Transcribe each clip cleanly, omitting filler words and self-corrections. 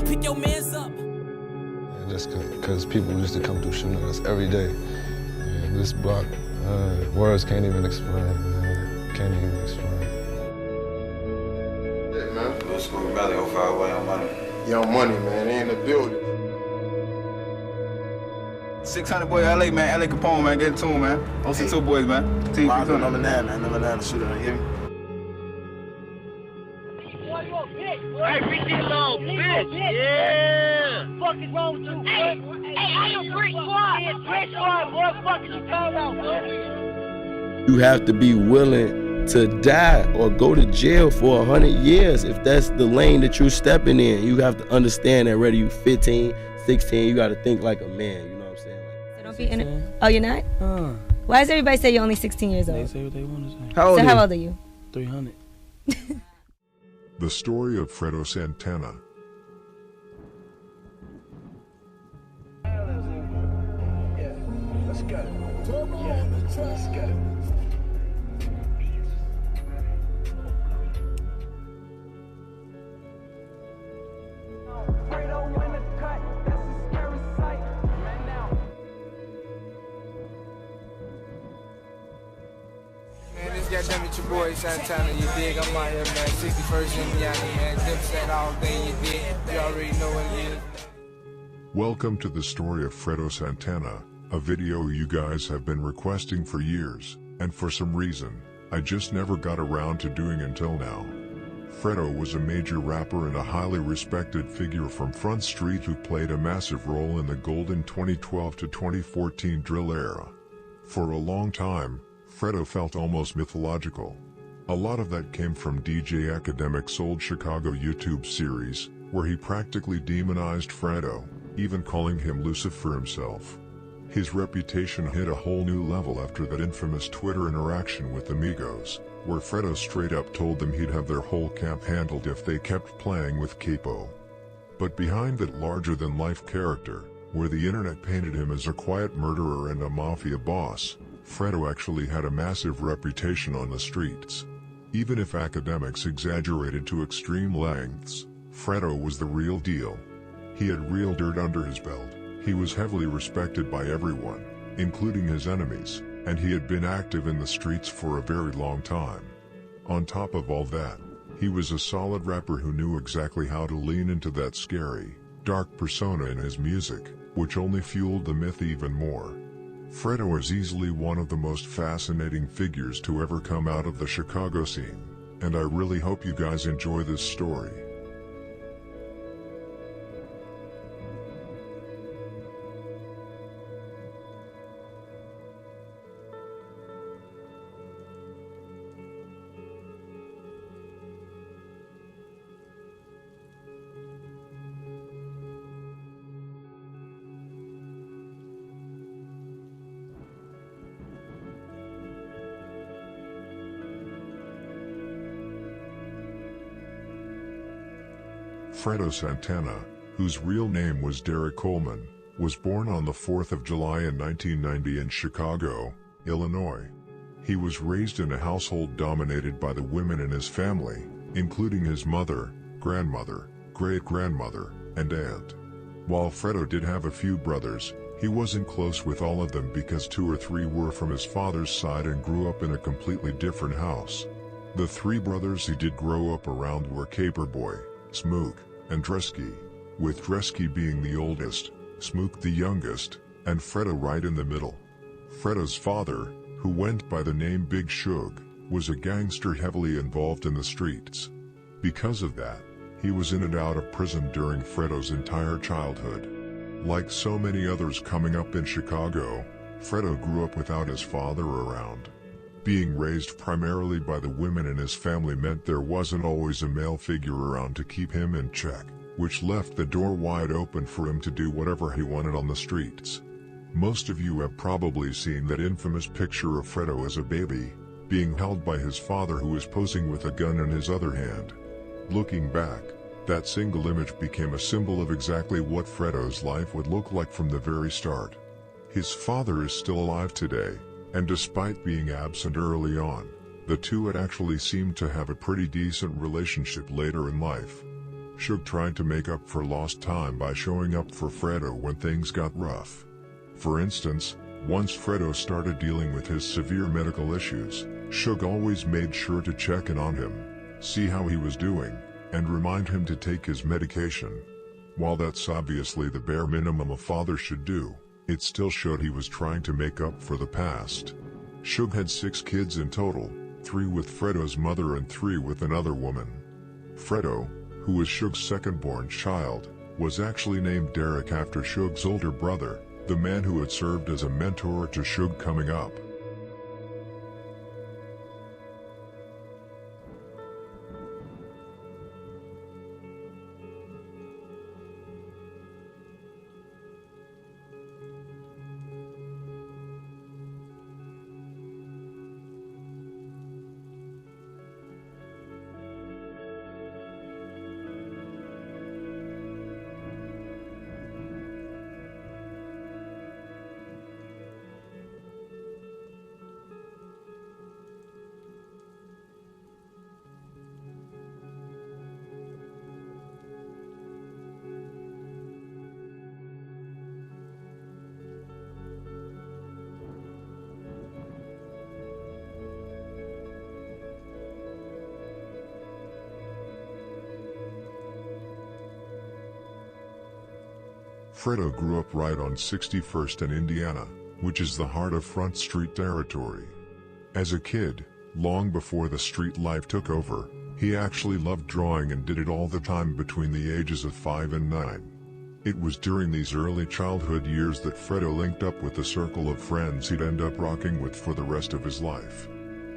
Pick your mans up. And just because people used to come through shooting at us every day. And this block, words can't even explain, man. Can't even explain. Yeah, man. Little school Valley, 05 way on money. Young Money, man. They in the building. 600 boy, LA, man. LA Capone, man. Get it to him, man. OC2 boys, man. Team Number 9, man. Number 9 shooter, you hear me? Hey, bitch, you little bitch. Yeah. What the fuck is wrong with you? Hey, I am Brick Squad. Yeah, Brick Squad, boy. What the fuck is you talking about, boy? You have to be willing to die or go to jail for 100 years if that's the lane that you're stepping in. You have to understand that whether you 15, 16, you got to think like a man. You know what I'm saying? So don't be in it. Oh, you're not? Why does everybody say you're only 16 years old? They say what they want to say. How old How old are you? 300. The story of Fredo Santana. Yeah, let's go. Yeah, let's go. Fredo in the cut, that's a scary sight. Man, now. Man, this goddamn it, your boy Santana, you dig? I'm out here, man. 61st Indiana, man. Them said all day, you dig? You already know what it is. Welcome to the story of Fredo Santana, a video you guys have been requesting for years, and for some reason, I just never got around to doing until now. Fredo was a major rapper and a highly respected figure from Front Street who played a massive role in the golden 2012 to 2014 drill era. For a long time, Fredo felt almost mythological. A lot of that came from DJ Academic's old Chicago YouTube series, where he practically demonized Fredo, even calling him Lucifer himself. His reputation hit a whole new level after that infamous Twitter interaction with the Migos, where Fredo straight up told them he'd have their whole camp handled if they kept playing with Capo. But behind that larger-than-life character, where the internet painted him as a quiet murderer and a mafia boss, Fredo actually had a massive reputation on the streets. Even if academics exaggerated to extreme lengths, Fredo was the real deal. He had real dirt under his belt, he was heavily respected by everyone, including his enemies, and he had been active in the streets for a very long time. On top of all that, he was a solid rapper who knew exactly how to lean into that scary, dark persona in his music, which only fueled the myth even more. Fredo is easily one of the most fascinating figures to ever come out of the Chicago scene, and I really hope you guys enjoy this story. Fredo Santana, whose real name was Derek Coleman, was born on the 4th of July in 1990 in Chicago, Illinois. He was raised in a household dominated by the women in his family, including his mother, grandmother, great-grandmother, and aunt. While Fredo did have a few brothers, he wasn't close with all of them because 2 or 3 were from his father's side and grew up in a completely different house. The 3 brothers he did grow up around were Caperboy, Smook, and Dresky, with Dresky being the oldest, Smook the youngest, and Fredo right in the middle. Fredo's father, who went by the name Big Shug, was a gangster heavily involved in the streets. Because of that, he was in and out of prison during Fredo's entire childhood. Like so many others coming up in Chicago, Fredo grew up without his father around. Being raised primarily by the women in his family meant there wasn't always a male figure around to keep him in check, which left the door wide open for him to do whatever he wanted on the streets. Most of you have probably seen that infamous picture of Fredo as a baby, being held by his father who was posing with a gun in his other hand. Looking back, that single image became a symbol of exactly what Fredo's life would look like from the very start. His father is still alive today, and despite being absent early on, the two had actually seemed to have a pretty decent relationship later in life. Suge tried to make up for lost time by showing up for Fredo when things got rough. For instance, once Fredo started dealing with his severe medical issues, Suge always made sure to check in on him, see how he was doing, and remind him to take his medication. While that's obviously the bare minimum a father should do, it still showed he was trying to make up for the past. Suge had 6 kids in total, 3 with Fredo's mother and 3 with another woman. Fredo, who was Suge's second-born child, was actually named Derek after Suge's older brother, the man who had served as a mentor to Suge coming up. Fredo grew up right on 61st and Indiana, which is the heart of Front Street territory. As a kid, long before the street life took over, he actually loved drawing and did it all the time between the ages of 5 and 9. It was during these early childhood years that Fredo linked up with the circle of friends he'd end up rocking with for the rest of his life.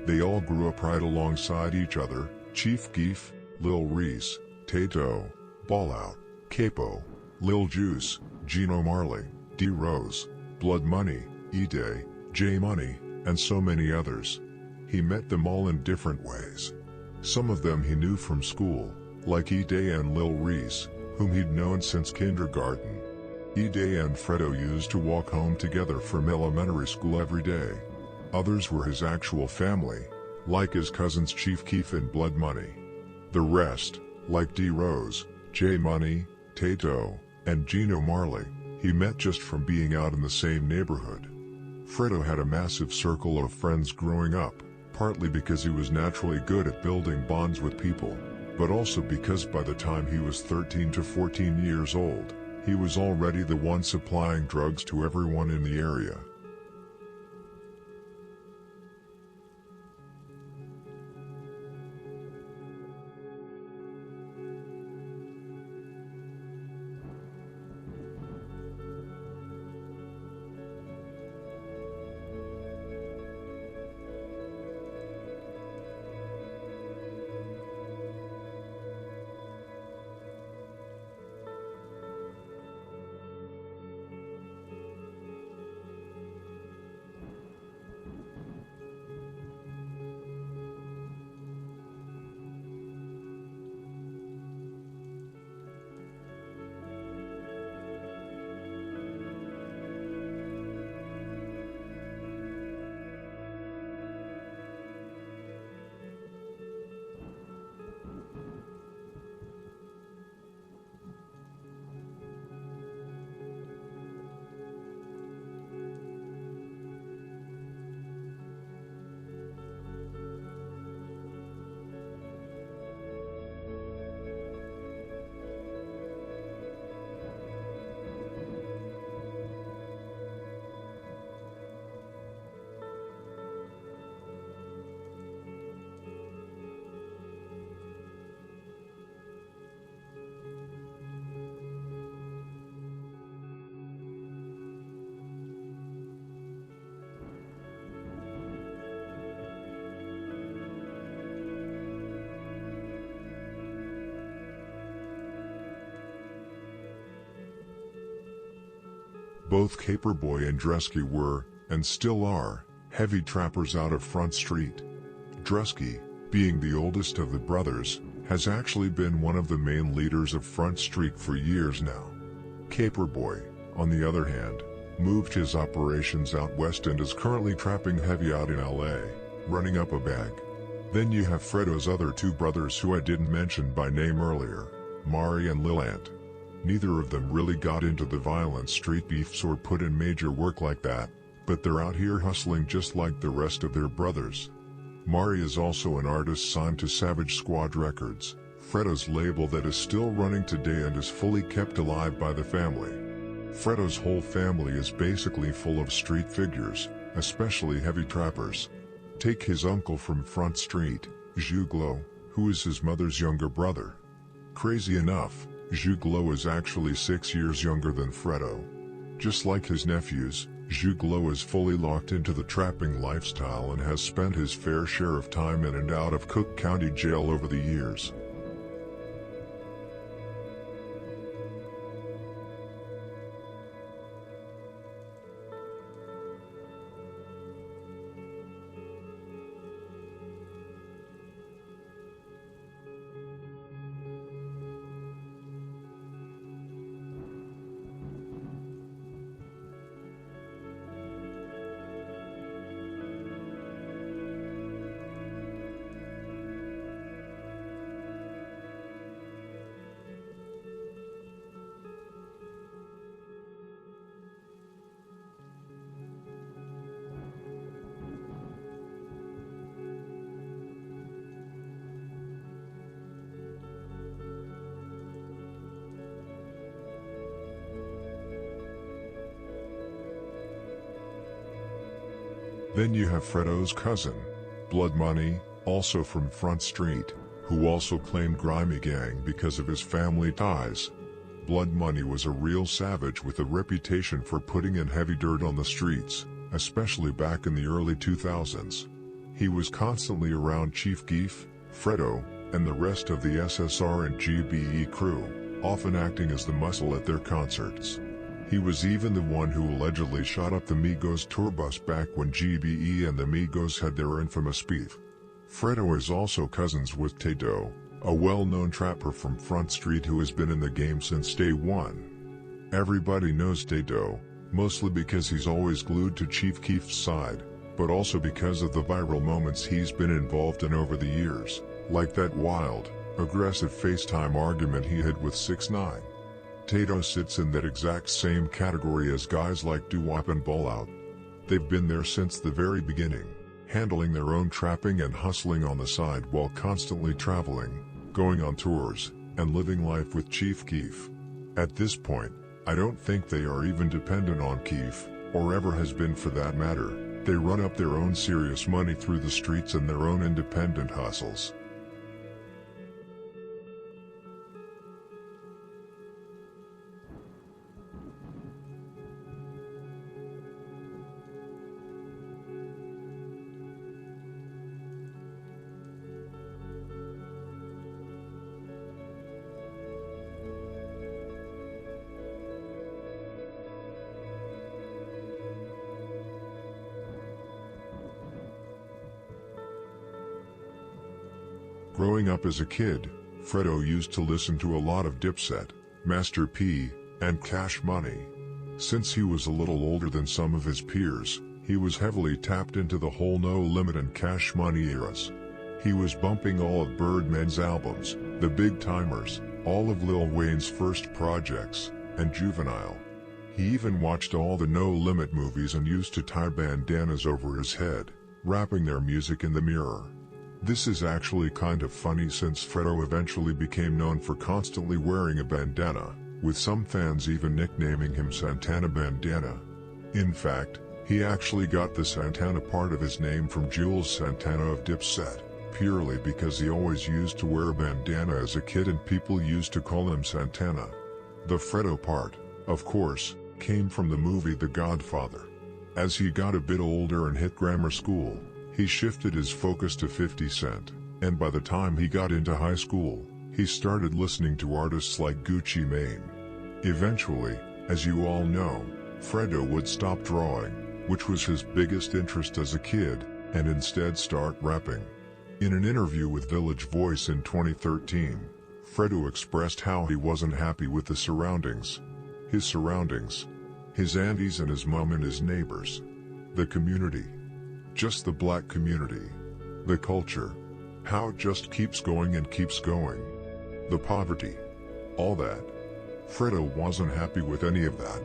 They all grew up right alongside each other: Chief Keef, Lil Reese, Tato, Ballout, Capo, Lil Juice, Gino Marley, D Rose, Blood Money, E-Day, J Money, and so many others. He met them all in different ways. Some of them he knew from school, like E-Day and Lil Reese, whom he'd known since kindergarten. E-Day and Fredo used to walk home together from elementary school every day. Others were his actual family, like his cousins Chief Keef and Blood Money. The rest, like D Rose, J Money, Tato, and Gino Marley, he met just from being out in the same neighborhood. Fredo had a massive circle of friends growing up, partly because he was naturally good at building bonds with people, but also because by the time he was 13 to 14 years old, he was already the one supplying drugs to everyone in the area. Both Caperboy and Dresky were, and still are, heavy trappers out of Front Street. Dresky, being the oldest of the brothers, has actually been one of the main leaders of Front Street for years now. Caperboy, on the other hand, moved his operations out west and is currently trapping heavy out in LA, running up a bag. Then you have Fredo's other 2 brothers who I didn't mention by name earlier. Mari and Lilant. Neither of them really got into the violent street beefs or put in major work like that, but they're out here hustling just like the rest of their brothers. Mari is also an artist signed to Savage Squad Records, Fredo's label that is still running today and is fully kept alive by the family. Fredo's whole family is basically full of street figures, especially heavy trappers. Take his uncle from Front Street, Juglo, who is his mother's younger brother. Crazy enough, Juglo is actually 6 years younger than Fredo. Just like his nephews, Juglo is fully locked into the trapping lifestyle and has spent his fair share of time in and out of Cook County Jail over the years. Then you have Fredo's cousin, Blood Money, also from Front Street, who also claimed Grimy Gang because of his family ties. Blood Money was a real savage with a reputation for putting in heavy dirt on the streets, especially back in the early 2000s. He was constantly around Chief Keef, Fredo, and the rest of the SSR and GBE crew, often acting as the muscle at their concerts. He was even the one who allegedly shot up the Migos tour bus back when GBE and the Migos had their infamous beef. Fredo is also cousins with Fredo, a well-known trapper from Front Street who has been in the game since day one. Everybody knows Fredo, mostly because he's always glued to Chief Keef's side, but also because of the viral moments he's been involved in over the years, like that wild, aggressive FaceTime argument he had with 6ix9ine. Fredo sits in that exact same category as guys like Doo-Wop and Ballout. They've been there since the very beginning, handling their own trapping and hustling on the side while constantly traveling, going on tours, and living life with Chief Keef. At this point, I don't think they are even dependent on Keef, or ever has been for that matter. They run up their own serious money through the streets and their own independent hustles. Growing up as a kid, Fredo used to listen to a lot of Dipset, Master P, and Cash Money. Since he was a little older than some of his peers, he was heavily tapped into the whole No Limit and Cash Money eras. He was bumping all of Birdman's albums, The Big Timers, all of Lil Wayne's first projects, and Juvenile. He even watched all the No Limit movies and used to tie bandanas over his head, rapping their music in the mirror. This is actually kind of funny since Fredo eventually became known for constantly wearing a bandana, with some fans even nicknaming him Santana Bandana. In fact, he actually got the Santana part of his name from Jules Santana of Dipset, purely because he always used to wear a bandana as a kid and people used to call him Santana. The Fredo part, of course, came from the movie The Godfather. As he got a bit older and hit grammar school, he shifted his focus to 50 Cent, and by the time he got into high school, he started listening to artists like Gucci Mane. Eventually, as you all know, Fredo would stop drawing, which was his biggest interest as a kid, and instead start rapping. In an interview with Village Voice in 2013, Fredo expressed how he wasn't happy with the surroundings. His aunties and his mom and his neighbors. The community. Just the black community. The culture. How it just keeps going and keeps going. The poverty. all that. Fredo wasn't happy with any of that.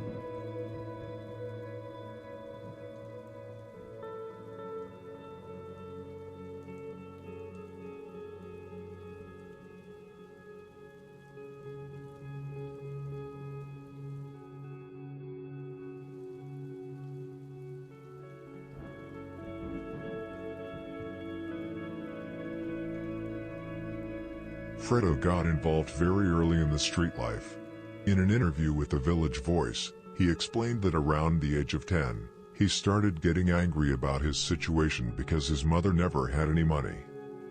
Fredo got involved very early in the street life. In an interview with the Village Voice, he explained that around the age of 10, he started getting angry about his situation because his mother never had any money.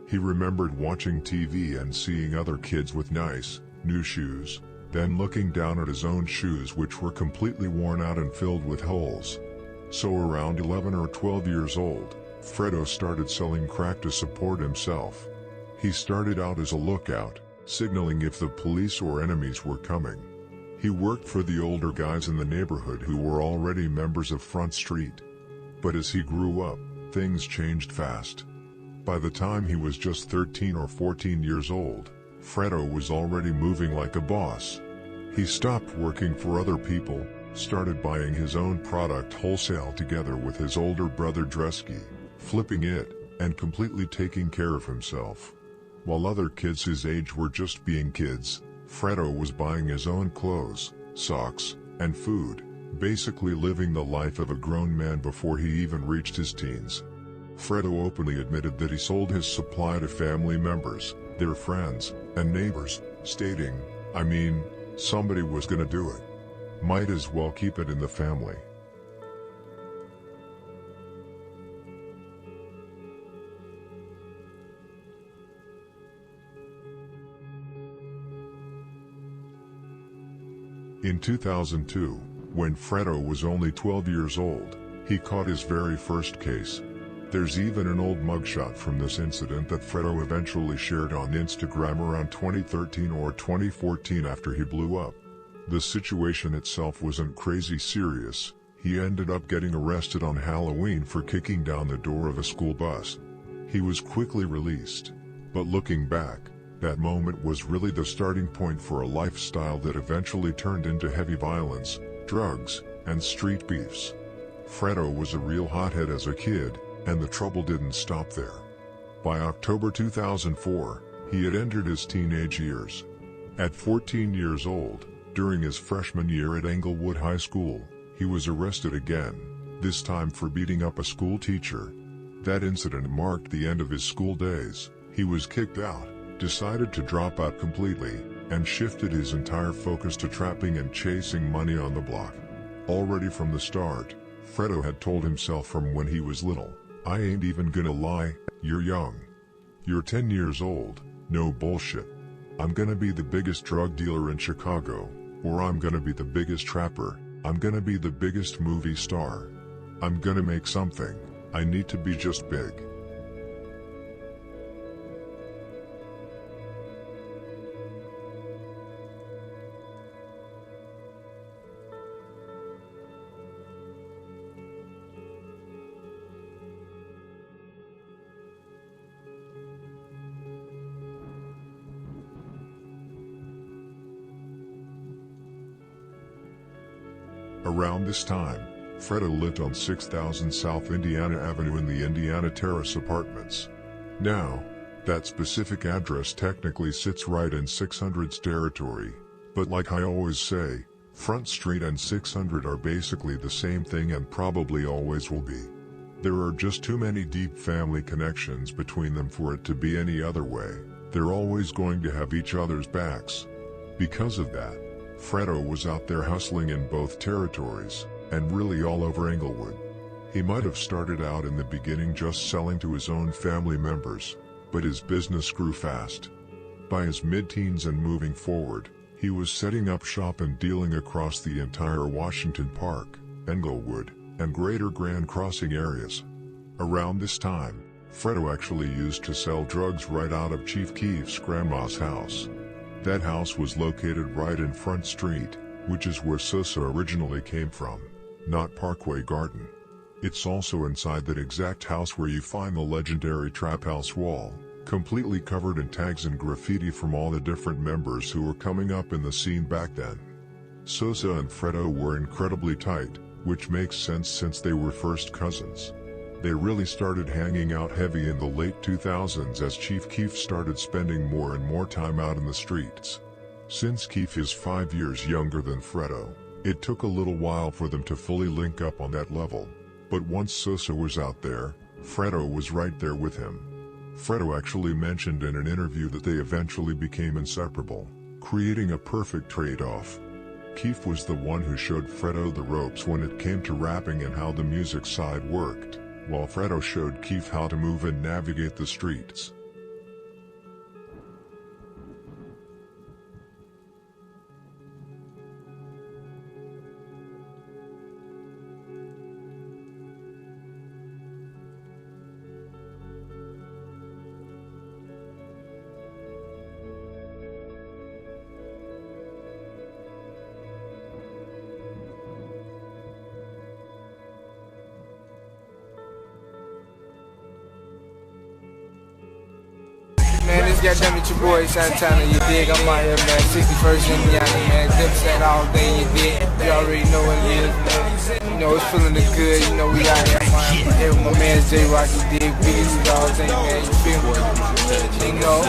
He remembered watching TV and seeing other kids with nice, new shoes, then looking down at his own shoes which were completely worn out and filled with holes. So around 11 or 12 years old, Fredo started selling crack to support himself. He started out as a lookout, signaling if the police or enemies were coming. He worked for the older guys in the neighborhood who were already members of FrontStreet. But as he grew up, things changed fast. By the time he was just 13 or 14 years old, Fredo was already moving like a boss. He stopped working for other people, started buying his own product wholesale together with his older brother Dresky, flipping it, and completely taking care of himself. While other kids his age were just being kids, Fredo was buying his own clothes, socks, and food, basically living the life of a grown man before he even reached his teens. Fredo openly admitted that he sold his supply to family members, their friends, and neighbors, stating, "I mean, somebody was gonna do it. Might as well keep it in the family." In 2002, when Fredo was only 12 years old, he caught his very first case. There's even an old mugshot from this incident that Fredo eventually shared on Instagram around 2013 or 2014 after he blew up. The situation itself wasn't crazy serious. He ended up getting arrested on Halloween for kicking down the door of a school bus. He was quickly released. But looking back, that moment was really the starting point for a lifestyle that eventually turned into heavy violence, drugs, and street beefs. Fredo was a real hothead as a kid, and the trouble didn't stop there. By October 2004, he had entered his teenage years. At 14 years old, during his freshman year at Englewood High School, he was arrested again, this time for beating up a school teacher. That incident marked the end of his school days. He was kicked out, decided to drop out completely, and shifted his entire focus to trapping and chasing money on the block. Already from the start, Fredo had told himself from when he was little, "I ain't even gonna lie, you're young. You're 10 years old, no bullshit. I'm gonna be the biggest drug dealer in Chicago, or I'm gonna be the biggest trapper, I'm gonna be the biggest movie star. I'm gonna make something, I need to be just big." Around this time, Fredo lived on 6000 South Indiana Avenue in the Indiana Terrace Apartments. Now, that specific address technically sits right in 600's territory, but like I always say, Front Street and 600 are basically the same thing and probably always will be. There are just too many deep family connections between them for it to be any other way. They're always going to have each other's backs. Because of that, Fredo was out there hustling in both territories, and really all over Englewood. He might have started out in the beginning just selling to his own family members, but his business grew fast. By his mid-teens and moving forward, he was setting up shop and dealing across the entire Washington Park, Englewood, and Greater Grand Crossing areas. Around this time, Fredo actually used to sell drugs right out of Chief Keef's grandma's house. That house was located right in Front Street, which is where Sosa originally came from, not Parkway Garden. It's also inside that exact house where you find the legendary Trap House wall, completely covered in tags and graffiti from all the different members who were coming up in the scene back then. Sosa and Fredo were incredibly tight, which makes sense since they were first cousins. They really started hanging out heavy in the late 2000s as Chief Keef started spending more and more time out in the streets. Since Keef is 5 years younger than Fredo, it took a little while for them to fully link up on that level. But once Sosa was out there, Fredo was right there with him. Fredo actually mentioned in an interview that they eventually became inseparable, creating a perfect trade-off. Keef was the one who showed Fredo the ropes when it came to rapping and how the music side worked, while Fredo showed Keef how to move and navigate the streets. Man, this goddamn it, your boy Santana, you dig? I'm out here, man. 61st Indiana, man. Dipset all day, you dig? You already know what it is, man. You know, it's feeling the good. You know, we out here, man. Here with my man J-Rock, you dig? Biggest all day, man. You feel me? You know,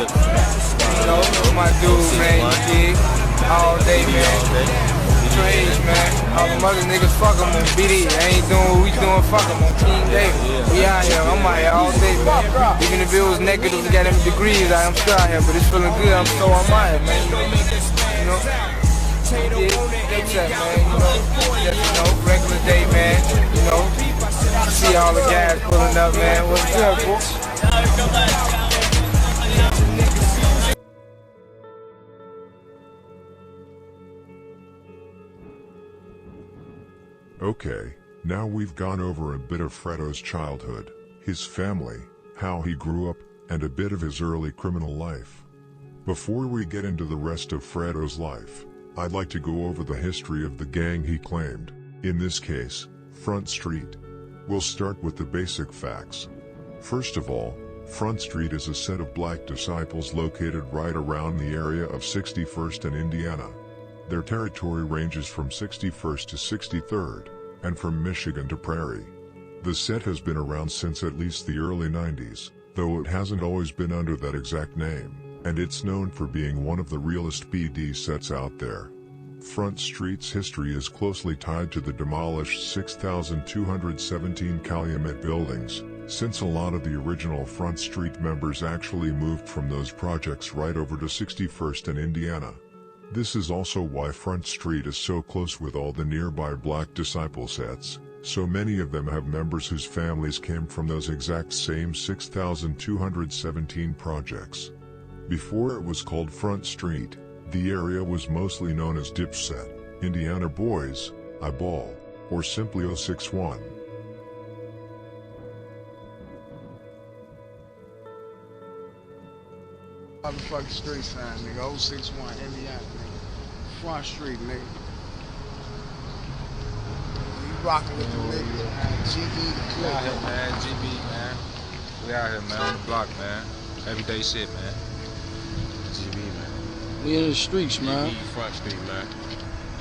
my dude, man, you dig? All day, man. Trades, man. All them other niggas, fuck them on BD. I ain't doing what we doing, fuck them on King David. We out here, I'm out here all day, man. Even if it was negative, we got them degrees, I'm still out here, but it's feeling good, I'm out here, man. You know? Yeah, Dipset, man. You know, regular day, man. You know, see all the guys pulling up, man. What's good, boy? Okay, now we've gone over a bit of Fredo's childhood, his family, how he grew up, and a bit of his early criminal life. Before we get into the rest of Fredo's life, I'd like to go over the history of the gang he claimed, in this case, FrontStreet. We'll start with the basic facts. First of all, FrontStreet is a set of black disciples located right around the area of 61st and Indiana. Their territory ranges from 61st to 63rd, and from Michigan to Prairie. The set has been around since at least the early 90s, though it hasn't always been under that exact name, and it's known for being one of the realest BD sets out there. FrontStreet's history is closely tied to the demolished 6,217 Calumet buildings, since a lot of the original FrontStreet members actually moved from those projects right over to 61st and Indiana. This is also why FrontStreet is so close with all the nearby Black Disciple sets. So many of them have members whose families came from those exact same 6,217 projects. Before it was called FrontStreet, the area was mostly known as Dipset, Indiana Boys, Eyeball, or simply 061. Motherfucking street sign, nigga. 061 Indiana, nigga. Front Street, nigga. We rockin' with the niggas, man. GB the We out here, man. GB, man. We out here, man. On the block, man. Everyday shit, man. GB, man. We in the streets, man. Front Street, man.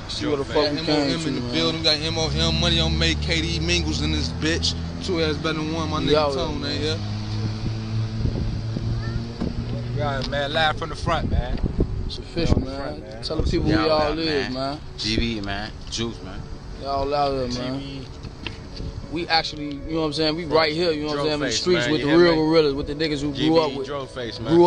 See what the fuck we came to, in the man. building, got MOM, money on make KD Mingles in this bitch. Two ass better than one, my nigga Tone ain't here. We out here, man. Live from the front, man. It's official, man. Tell the people who y'all is, man. GB, man. Juice, man. Y'all out here, man. We actually, you know what I'm saying, we right here, you know what I'm saying, in the streets with the real gorillas, with the niggas who grew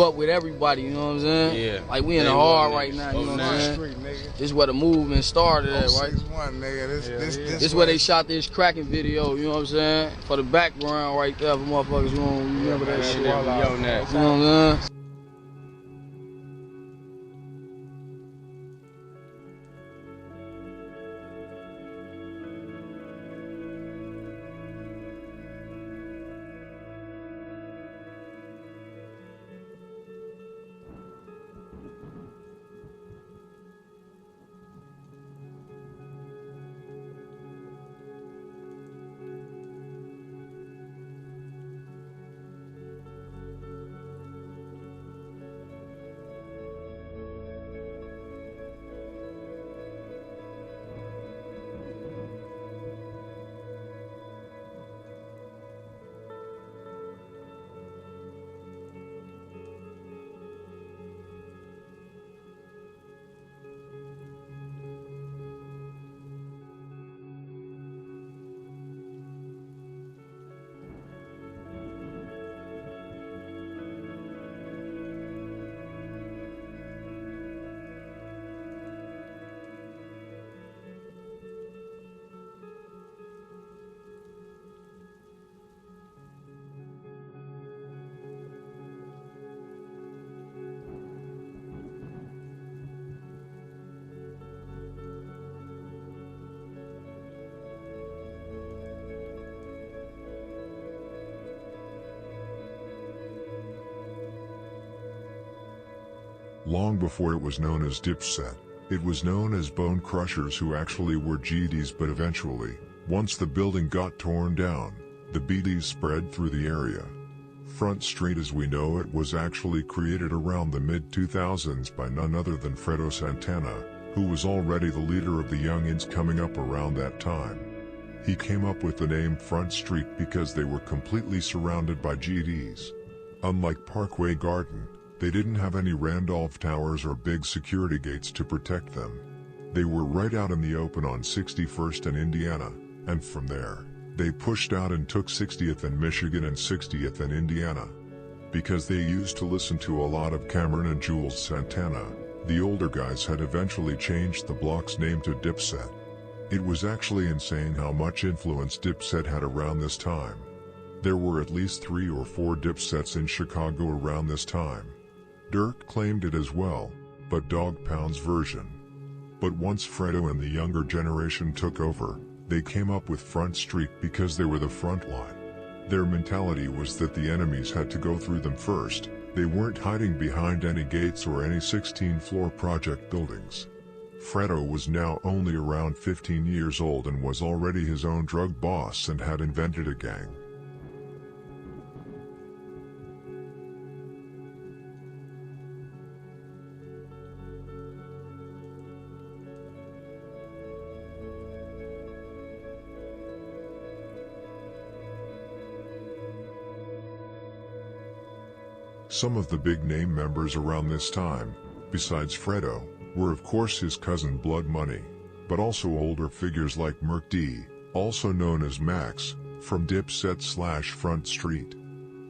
up with everybody, you know what I'm saying? Yeah. Like we in the hard right now, you know what I'm saying? This is where the movement started at, right? This is where they shot this cracking video, you know what I'm saying? For the background right there for motherfuckers who don't remember that shit. You know what I'm saying? Long before it was known as Dipset, it was known as Bone Crushers, who actually were GDs, but eventually, once the building got torn down, the BDs spread through the area. Front Street as we know it was actually created around the mid-2000s by none other than Fredo Santana, who was already the leader of the youngins coming up around that time. He came up with the name Front Street because they were completely surrounded by GDs. Unlike Parkway Garden, they didn't have any Randolph Towers or big security gates to protect them. They were right out in the open on 61st and Indiana, and from there, they pushed out and took 60th and Michigan and 60th and Indiana. Because they used to listen to a lot of Cameron and Jules Santana, the older guys had eventually changed the block's name to Dipset. It was actually insane how much influence Dipset had around this time. There were at least 3 or 4 Dipsets in Chicago around this time. Dirk claimed it as well, but Dog Pound's version. But once Fredo and the younger generation took over, they came up with Front Street because they were the front line. Their mentality was that the enemies had to go through them first. They weren't hiding behind any gates or any 16-floor project buildings. Fredo was now only around 15 years old and was already his own drug boss and had invented a gang. Some of the big-name members around this time, besides Fredo, were of course his cousin Blood Money, but also older figures like Merc D, also known as Max, from Dipset/Front Street.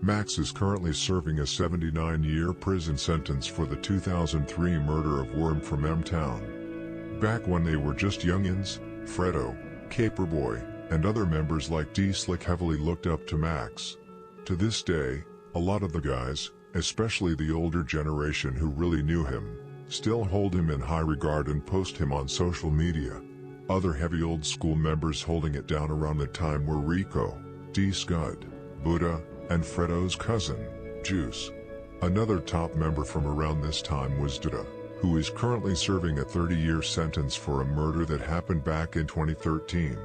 Max is currently serving a 79-year prison sentence for the 2003 murder of Worm from M-Town. Back when they were just youngins, Fredo, Caperboy, and other members like D-Slick heavily looked up to Max. To this day, a lot of the guys, especially the older generation who really knew him, still hold him in high regard and post him on social media. Other heavy old school members holding it down around the time were Rico, D-Scud, Buddha, and Fredo's cousin, Juice. Another top member from around this time was Dada, who is currently serving a 30-year sentence for a murder that happened back in 2013.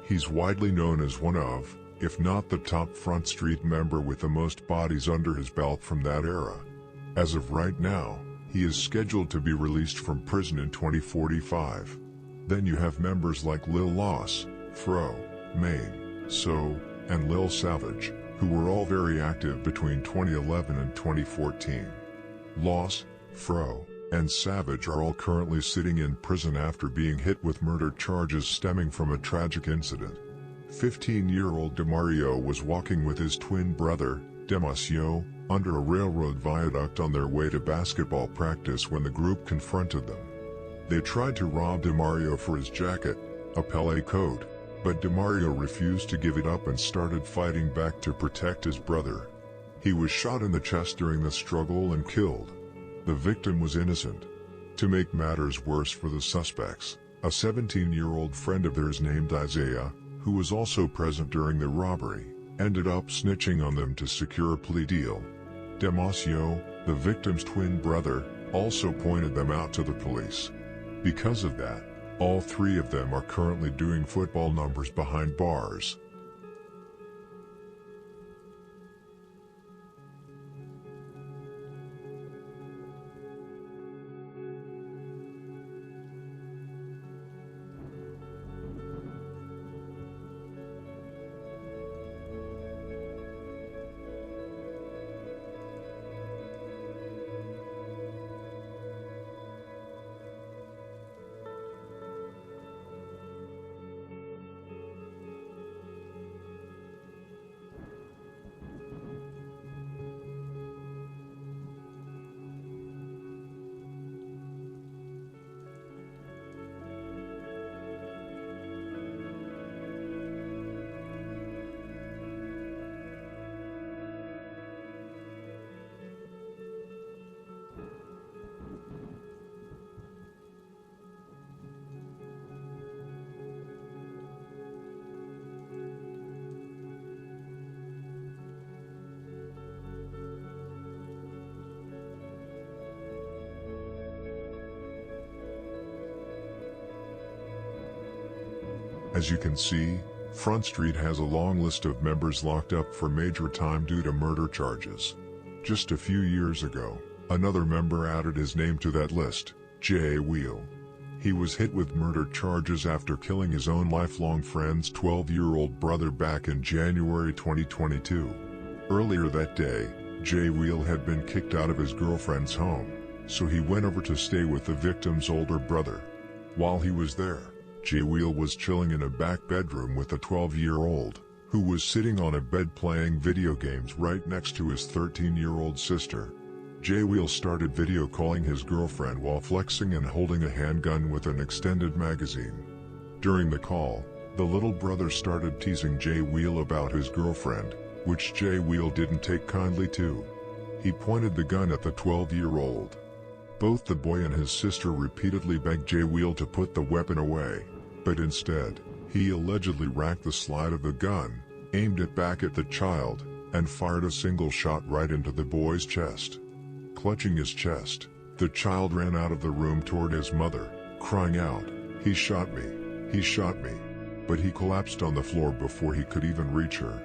He's widely known as one of, if not the top Front Street member with the most bodies under his belt from that era. As of right now, he is scheduled to be released from prison in 2045. Then you have members like Lil Loss, Fro, Maine, So, and Lil Savage, who were all very active between 2011 and 2014. Loss, Fro, and Savage are all currently sitting in prison after being hit with murder charges stemming from a tragic incident. 15-year-old DeMario was walking with his twin brother, Demasio, under a railroad viaduct on their way to basketball practice when the group confronted them. They tried to rob DeMario for his jacket, a Pele coat, but DeMario refused to give it up and started fighting back to protect his brother. He was shot in the chest during the struggle and killed. The victim was innocent. To make matters worse for the suspects, a 17-year-old friend of theirs named Isaiah, who was also present during the robbery, ended up snitching on them to secure a plea deal. Demasio, the victim's twin brother, also pointed them out to the police. Because of that, all 3 of them are currently doing football numbers behind bars. As you can see, FrontStreet has a long list of members locked up for major time due to murder charges. Just a few years ago, another member added his name to that list, Jay Wheel. He was hit with murder charges after killing his own lifelong friend's 12-year-old brother back in January 2022. Earlier that day, Jay Wheel had been kicked out of his girlfriend's home, so he went over to stay with the victim's older brother. While he was there, Jay Wheel was chilling in a back bedroom with a 12-year-old, who was sitting on a bed playing video games right next to his 13-year-old sister. Jay Wheel started video calling his girlfriend while flexing and holding a handgun with an extended magazine. During the call, the little brother started teasing Jay Wheel about his girlfriend, which Jay Wheel didn't take kindly to. He pointed the gun at the 12-year-old. Both the boy and his sister repeatedly begged Jay Wheel to put the weapon away, but instead, he allegedly racked the slide of the gun, aimed it back at the child, and fired a single shot right into the boy's chest. Clutching his chest, the child ran out of the room toward his mother, crying out, "He shot me, he shot me," but he collapsed on the floor before he could even reach her.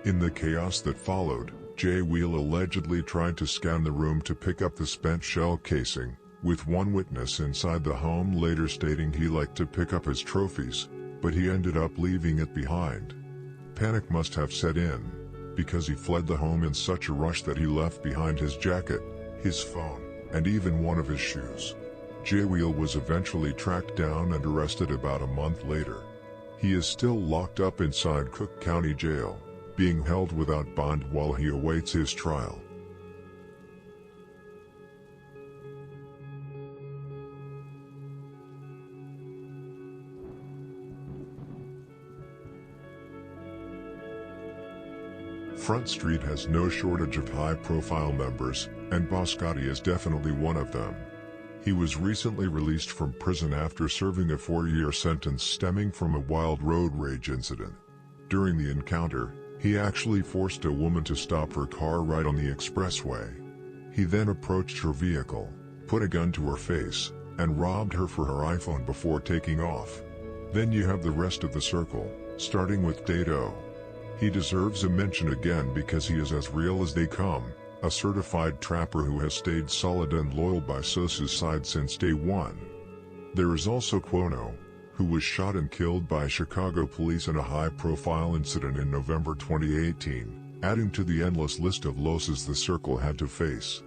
In the chaos that followed, Jay Wheel allegedly tried to scan the room to pick up the spent shell casing, with one witness inside the home later stating he liked to pick up his trophies, but he ended up leaving it behind. Panic must have set in, because he fled the home in such a rush that he left behind his jacket, his phone, and even one of his shoes. Jay Wheel was eventually tracked down and arrested about a month later. He is still locked up inside Cook County Jail, being held without bond while he awaits his trial. FrontStreet has no shortage of high-profile members, and Boss Gotti is definitely one of them. He was recently released from prison after serving a 4-year sentence stemming from a wild road rage incident. During the encounter, he actually forced a woman to stop her car right on the expressway. He then approached her vehicle, put a gun to her face, and robbed her for her iPhone before taking off. Then you have the rest of the circle, starting with Fredo. He deserves a mention again because he is as real as they come, a certified trapper who has stayed solid and loyal by Sosa's side since day one. There is also Quono, who was shot and killed by Chicago police in a high-profile incident in November 2018, adding to the endless list of losses the circle had to face.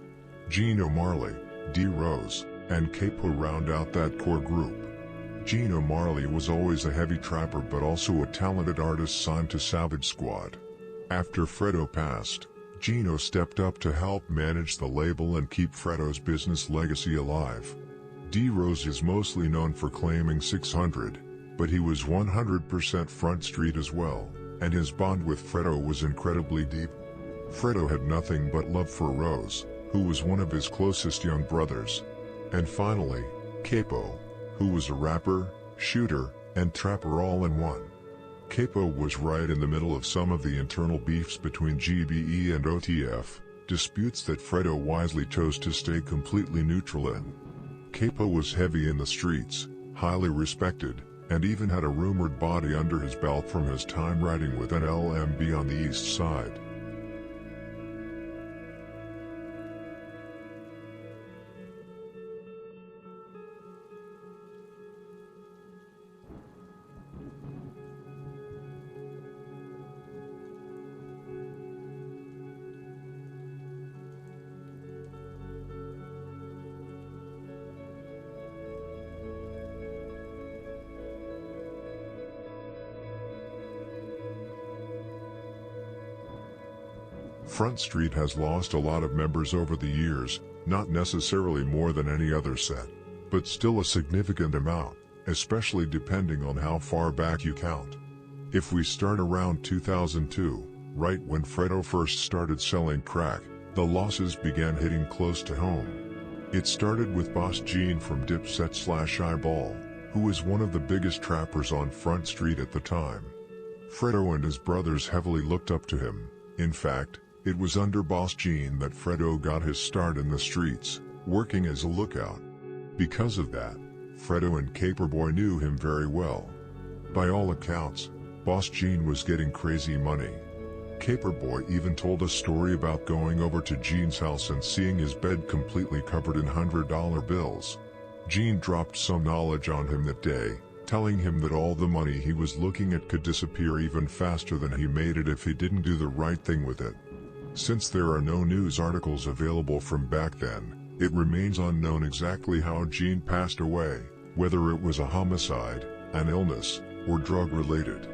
Gene O'Marley, D. Rose, and Capo round out that core group. Gene O'Marley was always a heavy trapper but also a talented artist signed to Savage Squad. After Fredo passed, Gino stepped up to help manage the label and keep Fredo's business legacy alive. D. Rose is mostly known for claiming 600, but he was 100% FrontStreet as well, and his bond with Fredo was incredibly deep. Fredo had nothing but love for Rose, who was one of his closest young brothers. And finally, Capo, who was a rapper, shooter, and trapper all in one. Capo was right in the middle of some of the internal beefs between GBE and OTF, disputes that Fredo wisely chose to stay completely neutral in. Capo was heavy in the streets, highly respected, and even had a rumored body under his belt from his time riding with NLMB on the east side. FrontStreet has lost a lot of members over the years, not necessarily more than any other set, but still a significant amount, especially depending on how far back you count. If we start around 2002, right when Fredo first started selling crack, the losses began hitting close to home. It started with Boss Gene from Dipset/Eyeball, who was one of the biggest trappers on FrontStreet at the time. Fredo and his brothers heavily looked up to him. In fact, it was under Boss Gene that Fredo got his start in the streets, working as a lookout. Because of that, Fredo and Caperboy knew him very well. By all accounts, Boss Gene was getting crazy money. Caperboy even told a story about going over to Gene's house and seeing his bed completely covered in $100 bills. Gene dropped some knowledge on him that day, telling him that all the money he was looking at could disappear even faster than he made it if he didn't do the right thing with it. Since there are no news articles available from back then, it remains unknown exactly how Gene passed away, whether it was a homicide, an illness, or drug-related.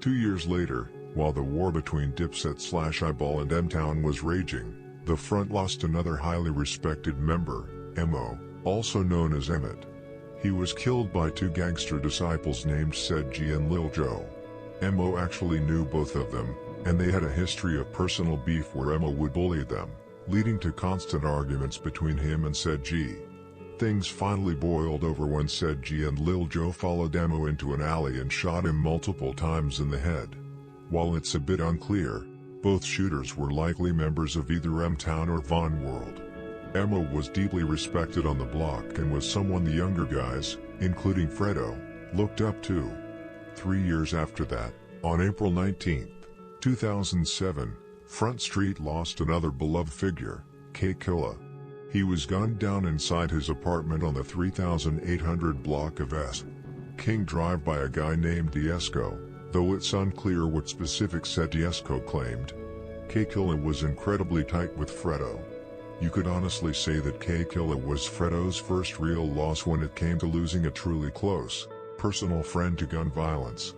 Two years later, while the war between Dipset/Eyeball and M-Town was raging, the Front lost another highly respected member, Mo, also known as Emmett. He was killed by two gangster disciples named Said G and Lil Joe. Mo actually knew both of them, and they had a history of personal beef where Mo would bully them, leading to constant arguments between him and Said G. Things finally boiled over when Said G and Lil Joe followed Mo into an alley and shot him multiple times in the head. While it's a bit unclear, both shooters were likely members of either M-Town or Von World. Mo was deeply respected on the block and was someone the younger guys, including Fredo, looked up to. 3 years after that, on April 19, 2007, Front Street lost another beloved figure, K-Killa. He was gunned down inside his apartment on the 3800 block of S. King Drive by a guy named Diesco, though it's unclear what specifics said Diesco claimed. K-Killa was incredibly tight with Fredo. You could honestly say that K-Killa was Fredo's first real loss when it came to losing a truly close, personal friend to gun violence.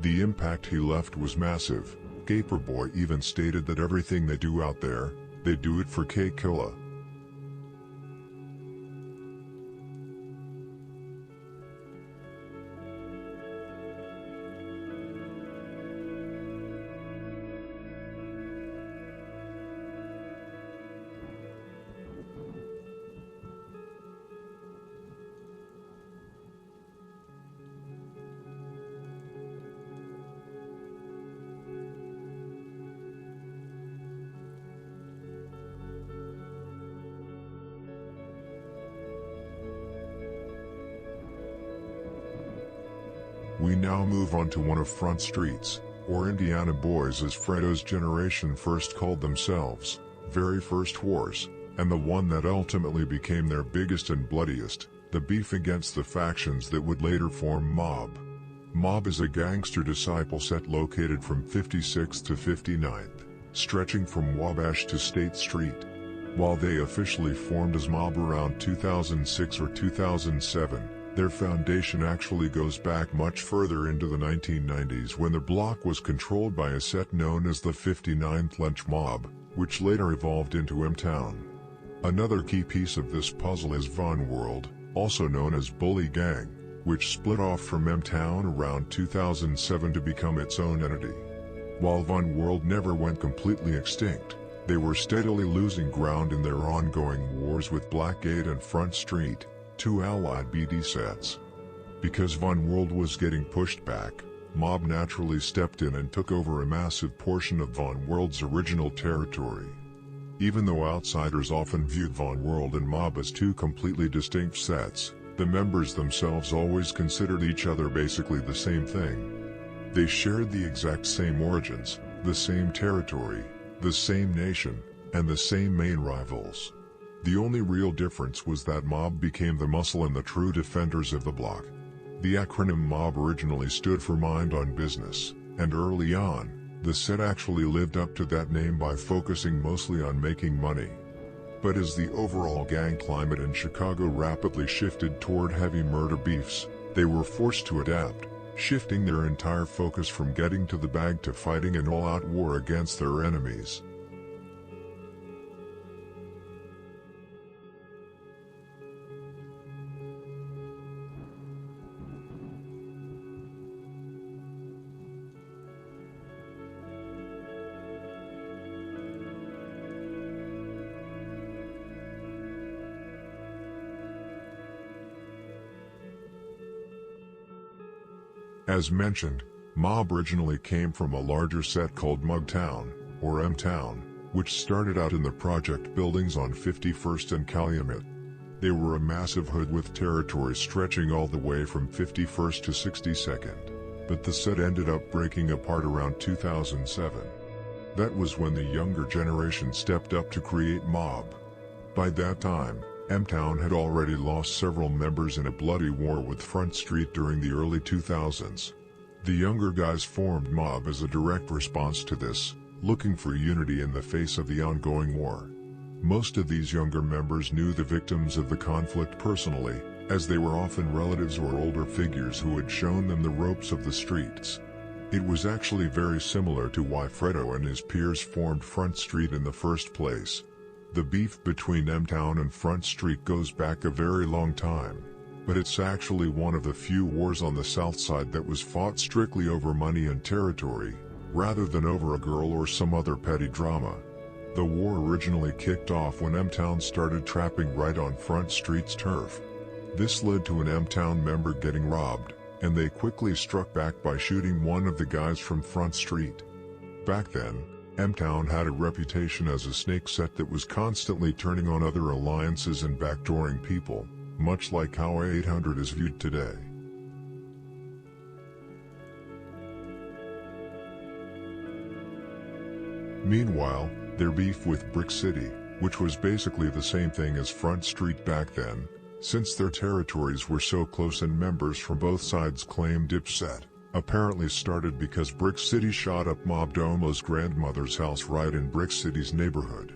The impact he left was massive. Caperboy even stated that everything they do out there, they do it for K-Killa. We now move on to one of Front Street's, or Indiana Boys as Fredo's generation first called themselves, very first wars, and the one that ultimately became their biggest and bloodiest, the beef against the factions that would later form Mob. Mob is a gangster disciple set located from 56th to 59th, stretching from Wabash to State Street. While they officially formed as Mob around 2006 or 2007, their foundation actually goes back much further into the 1990s when the block was controlled by a set known as the 59th Lynch Mob, which later evolved into M-Town. Another key piece of this puzzle is Von World, also known as Bully Gang, which split off from M-Town around 2007 to become its own entity. While Von World never went completely extinct, they were steadily losing ground in their ongoing wars with Blackgate and Front Street, two allied BD sets. Because Von World was getting pushed back, Mob naturally stepped in and took over a massive portion of Von World's original territory. Even though outsiders often viewed Von World and Mob as two completely distinct sets, the members themselves always considered each other basically the same thing. They shared the exact same origins, the same territory, the same nation, and the same main rivals. The only real difference was that Mob became the muscle and the true defenders of the block. The acronym Mob originally stood for Mind on Business, and early on, the set actually lived up to that name by focusing mostly on making money. But as the overall gang climate in Chicago rapidly shifted toward heavy murder beefs, they were forced to adapt, shifting their entire focus from getting to the bag to fighting an all-out war against their enemies. As mentioned, Mob originally came from a larger set called Mugtown, or M-Town, which started out in the project buildings on 51st and Calumet. They were a massive hood with territory stretching all the way from 51st to 62nd, but the set ended up breaking apart around 2007. That was when the younger generation stepped up to create Mob. By that time, M-Town had already lost several members in a bloody war with FrontStreet during the early 2000s. The younger guys formed Mob as a direct response to this, looking for unity in the face of the ongoing war. Most of these younger members knew the victims of the conflict personally, as they were often relatives or older figures who had shown them the ropes of the streets. It was actually very similar to why Fredo and his peers formed FrontStreet in the first place. The beef between M-Town and FrontStreet goes back a very long time, but it's actually one of the few wars on the south side that was fought strictly over money and territory, rather than over a girl or some other petty drama. The war originally kicked off when M-Town started trapping right on FrontStreet's turf. This led to an M-Town member getting robbed, and they quickly struck back by shooting one of the guys from FrontStreet. Back then, M-Town had a reputation as a snake set that was constantly turning on other alliances and backdooring people, much like how A800 is viewed today. Meanwhile, their beef with Brick City, which was basically the same thing as FrontStreet back then, since their territories were so close and members from both sides claimed Dipset, apparently started because Brick City shot up Mob Domo's grandmother's house right in Brick City's neighborhood.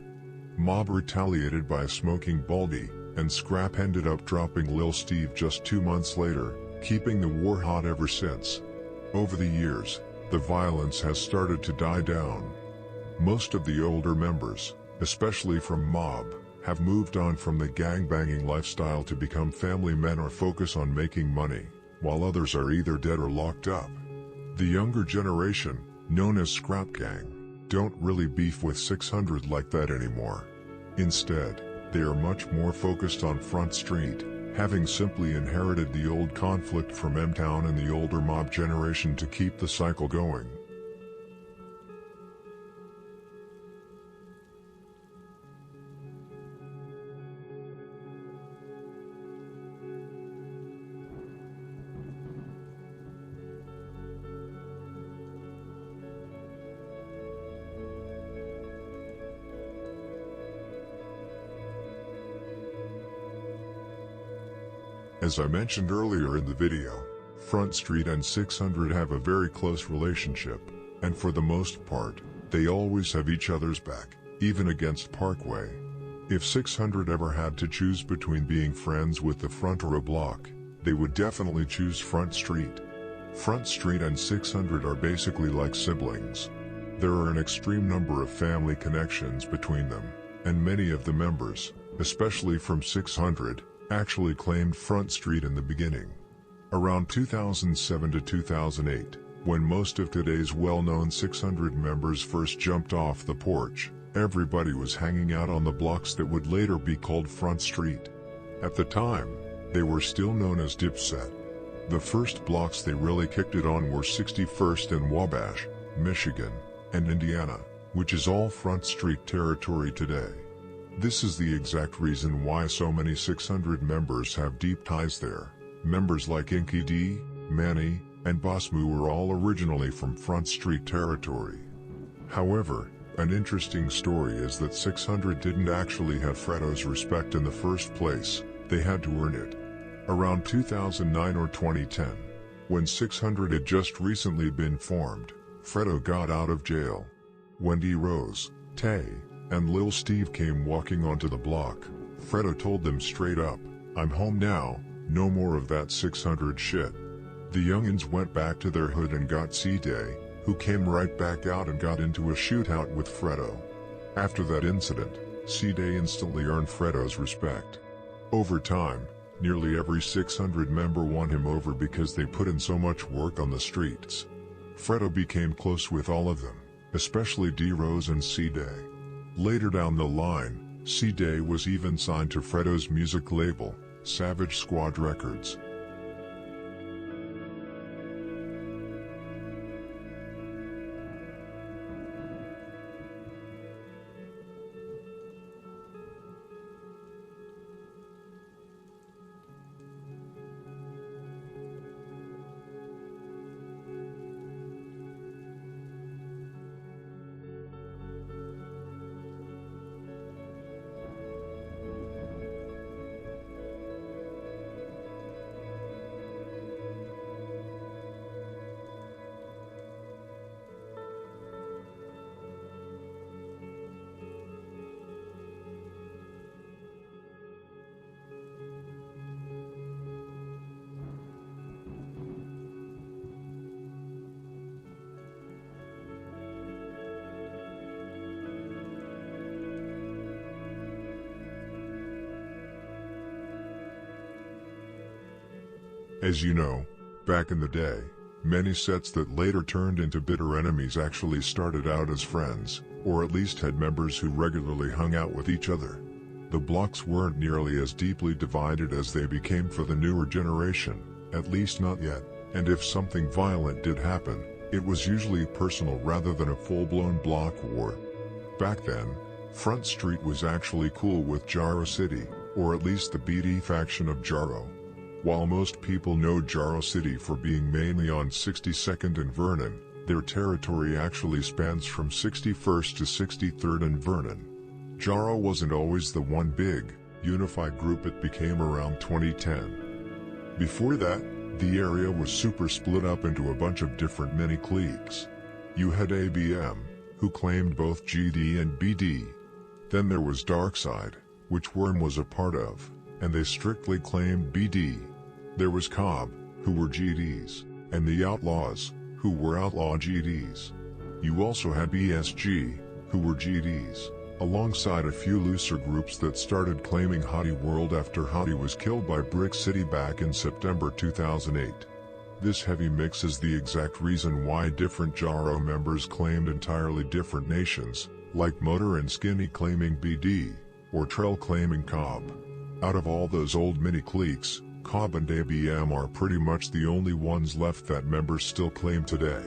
Mob retaliated by smoking Baldy, and Scrap ended up dropping Lil Steve just 2 months later, keeping the war hot ever since. Over the years, the violence has started to die down. Most of the older members, especially from Mob, have moved on from the gangbanging lifestyle to become family men or focus on making money, while others are either dead or locked up. The younger generation, known as Scrap Gang, don't really beef with 600 like that anymore. Instead, they are much more focused on FrontStreet, having simply inherited the old conflict from M-Town and the older Mob generation to keep the cycle going. As I mentioned earlier in the video, FrontStreet and 600 have a very close relationship, and for the most part, they always have each other's back, even against Parkway. If 600 ever had to choose between being friends with the Front or a Block, they would definitely choose FrontStreet. FrontStreet and 600 are basically like siblings. There are an extreme number of family connections between them, and many of the members, especially from 600, actually claimed FrontStreet in the beginning. Around 2007 to 2008, when most of today's well-known 600 members first jumped off the porch, everybody was hanging out on the blocks that would later be called FrontStreet. At the time, they were still known as Dipset. The first blocks they really kicked it on were 61st and Wabash, Michigan, and Indiana, which is all FrontStreet territory today. This is the exact reason why so many 600 members have deep ties there. Members like Inky D, Manny, and Boss Moo were all originally from FrontStreet territory. However, an interesting story is that 600 didn't actually have Fredo's respect in the first place, they had to earn it. Around 2009 or 2010, when 600 had just recently been formed, Fredo got out of jail. Wendy Rose, Tay, and Lil Steve came walking onto the block. Fredo told them straight up, "I'm home now, no more of that 600 shit." The youngins went back to their hood and got C-Day, who came right back out and got into a shootout with Fredo. After that incident, C-Day instantly earned Fredo's respect. Over time, nearly every 600 member won him over because they put in so much work on the streets. Fredo became close with all of them, especially D-Rose and C-Day. Later down the line, C-Day was even signed to Fredo's music label, Savage Squad Records. As you know, back in the day, many sets that later turned into bitter enemies actually started out as friends, or at least had members who regularly hung out with each other. The blocks weren't nearly as deeply divided as they became for the newer generation, at least not yet, and if something violent did happen, it was usually personal rather than a full-blown block war. Back then, Front Street was actually cool with Jaro City, or at least the BD faction of Jaro. While most people know Jaro City for being mainly on 62nd and Vernon, their territory actually spans from 61st to 63rd and Vernon. Jaro wasn't always the one big, unified group it became around 2010. Before that, the area was super split up into a bunch of different mini cliques. You had ABM, who claimed both GD and BD. Then there was Darkside, which Worm was a part of, and they strictly claimed BD. There was Cobb, who were GDs, and the Outlaws, who were Outlaw GDs. You also had BSG, who were GDs, alongside a few looser groups that started claiming Hottie World after Hottie was killed by Brick City back in September 2008. This heavy mix is the exact reason why different Jaro members claimed entirely different nations, like Motor and Skinny claiming BD, or Trell claiming Cobb. Out of all those old mini cliques, Cobb and ABM are pretty much the only ones left that members still claim today.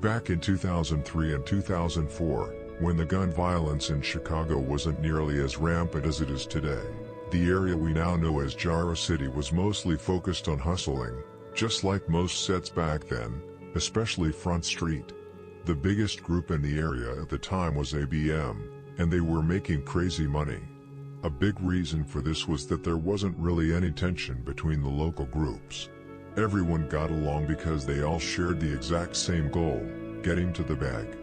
Back in 2003 and 2004, when the gun violence in Chicago wasn't nearly as rampant as it is today, the area we now know as Jaro City was mostly focused on hustling, just like most sets back then, especially Front Street. The biggest group in the area at the time was ABM, and they were making crazy money. A big reason for this was that there wasn't really any tension between the local groups. Everyone got along because they all shared the exact same goal, getting to the bag.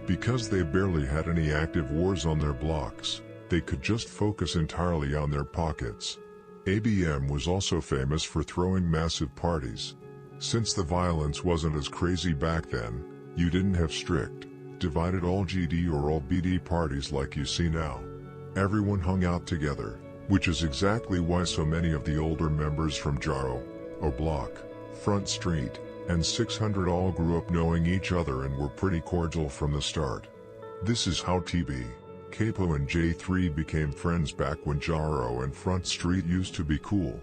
Because they barely had any active wars on their blocks, they could just focus entirely on their pockets. ABM was also famous for throwing massive parties. Since the violence wasn't as crazy back then, you didn't have strict, divided all GD or all BD parties like you see now. Everyone hung out together, which is exactly why so many of the older members from Jaro, Block, Front Street, and 600 all grew up knowing each other and were pretty cordial from the start. This is how TB, Capo and J3 became friends back when Jaro and Front Street used to be cool.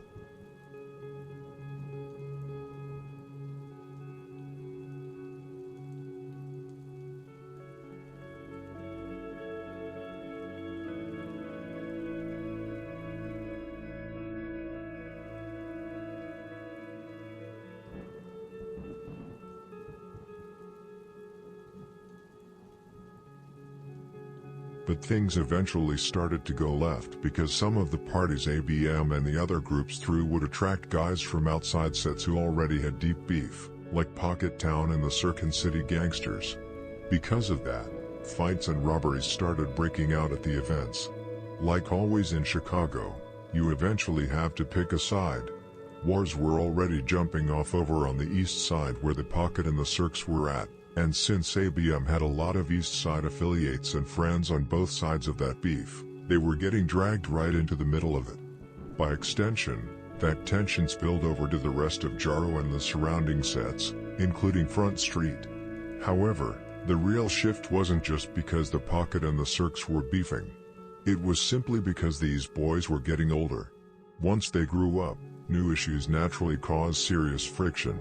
But things eventually started to go left because some of the parties ABM and the other groups threw would attract guys from outside sets who already had deep beef, like Pocket Town and the Circuit City Gangsters. Because of that, fights and robberies started breaking out at the events. Like always in Chicago, you eventually have to pick a side. Wars were already jumping off over on the east side where the Pocket and the Circs were at. And since ABM had a lot of East Side affiliates and friends on both sides of that beef, they were getting dragged right into the middle of it. By extension, that tension spilled over to the rest of Jaro and the surrounding sets, including Front Street. However, the real shift wasn't just because the Pocket and the Circs were beefing. It was simply because these boys were getting older. Once they grew up, new issues naturally caused serious friction.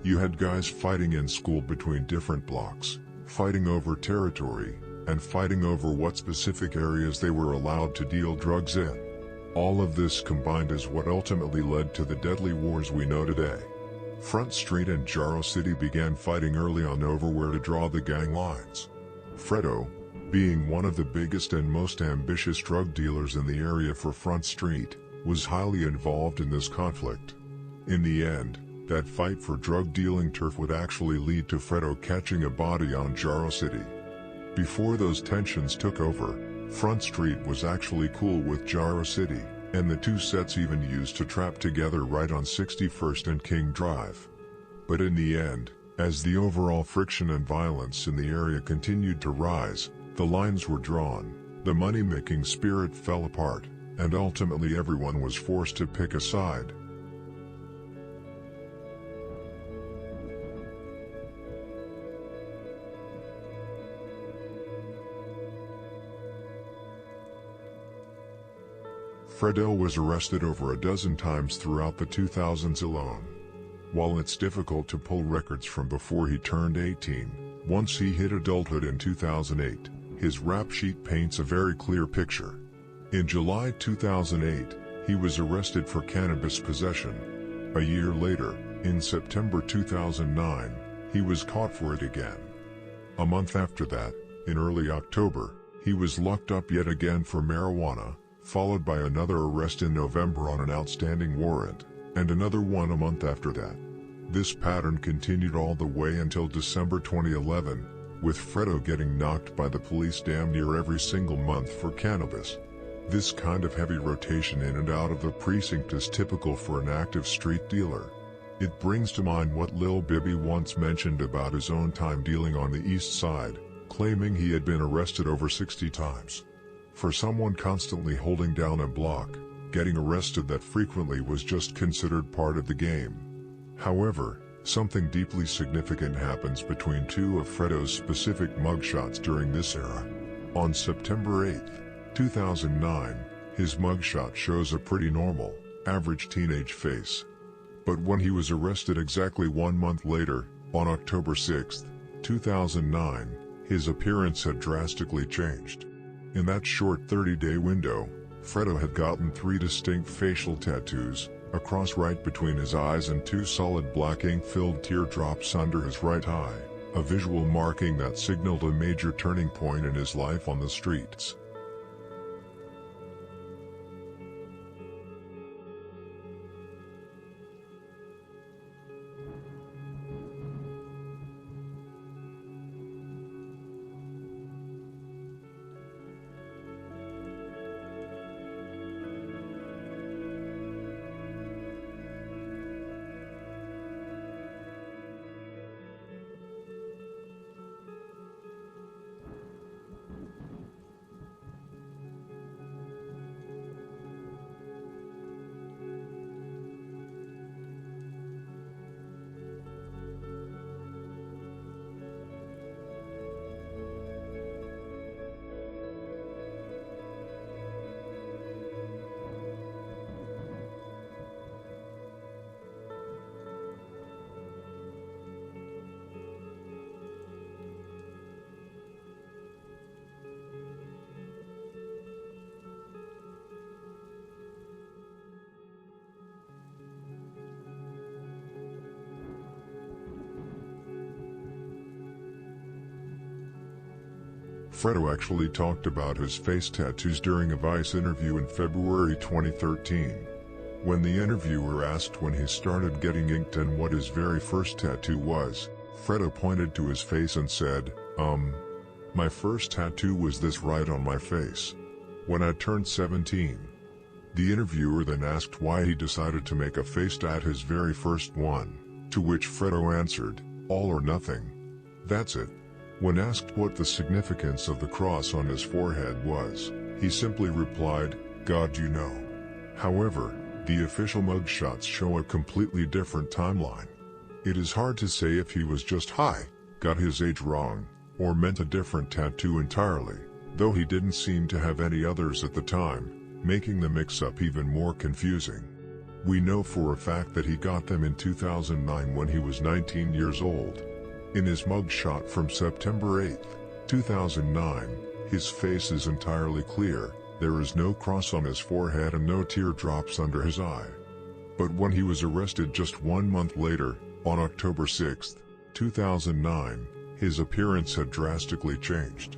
You had guys fighting in school between different blocks, fighting over territory, and fighting over what specific areas they were allowed to deal drugs in. All of this combined is what ultimately led to the deadly wars we know today. Front Street and Jaro City began fighting early on over where to draw the gang lines. Fredo, being one of the biggest and most ambitious drug dealers in the area for Front Street, was highly involved in this conflict. In the end, that fight for drug dealing turf would actually lead to Fredo catching a body on Jaro City. Before those tensions took over, FrontStreet was actually cool with Gyro City, and the two sets even used to trap together right on 61st and King Drive. But in the end, as the overall friction and violence in the area continued to rise, the lines were drawn, the money-making spirit fell apart, and ultimately everyone was forced to pick a side. Fredo was arrested over a dozen times throughout the 2000s alone. While it's difficult to pull records from before he turned 18, once he hit adulthood in 2008, his rap sheet paints a very clear picture. In July 2008, he was arrested for cannabis possession. A year later, in September 2009, he was caught for it again. A month after that, in early October, he was locked up yet again for marijuana, followed by another arrest in November on an outstanding warrant, and another one a month after that. This pattern continued all the way until December 2011, with Fredo getting knocked by the police damn near every single month for cannabis. This kind of heavy rotation in and out of the precinct is typical for an active street dealer. It brings to mind what Lil Bibby once mentioned about his own time dealing on the east side, claiming he had been arrested over 60 times. For someone constantly holding down a block, getting arrested that frequently was just considered part of the game. However, something deeply significant happens between two of Fredo's specific mugshots during this era. On September 8, 2009, his mugshot shows a pretty normal, average teenage face. But when he was arrested exactly 1 month later, on October 6, 2009, his appearance had drastically changed. In that short 30-day window, Fredo had gotten 3 distinct facial tattoos, a cross right between his eyes and 2 solid black ink-filled teardrops under his right eye, a visual marking that signaled a major turning point in his life on the streets. Fredo actually talked about his face tattoos during a Vice interview in February 2013. When the interviewer asked when he started getting inked and what his very first tattoo was, Fredo pointed to his face and said, my first tattoo was this right on my face. When I turned 17. The interviewer then asked why he decided to make a face tat his very first one, to which Fredo answered, all or nothing. That's it. When asked what the significance of the cross on his forehead was, he simply replied, God you know. However, the official mugshots show a completely different timeline. It is hard to say if he was just high, got his age wrong, or meant a different tattoo entirely, though he didn't seem to have any others at the time, making the mix-up even more confusing. We know for a fact that he got them in 2009 when he was 19 years old. In his mugshot from September 8, 2009, his face is entirely clear, there is no cross on his forehead and no teardrops under his eye. But when he was arrested just 1 month later, on October 6, 2009, his appearance had drastically changed.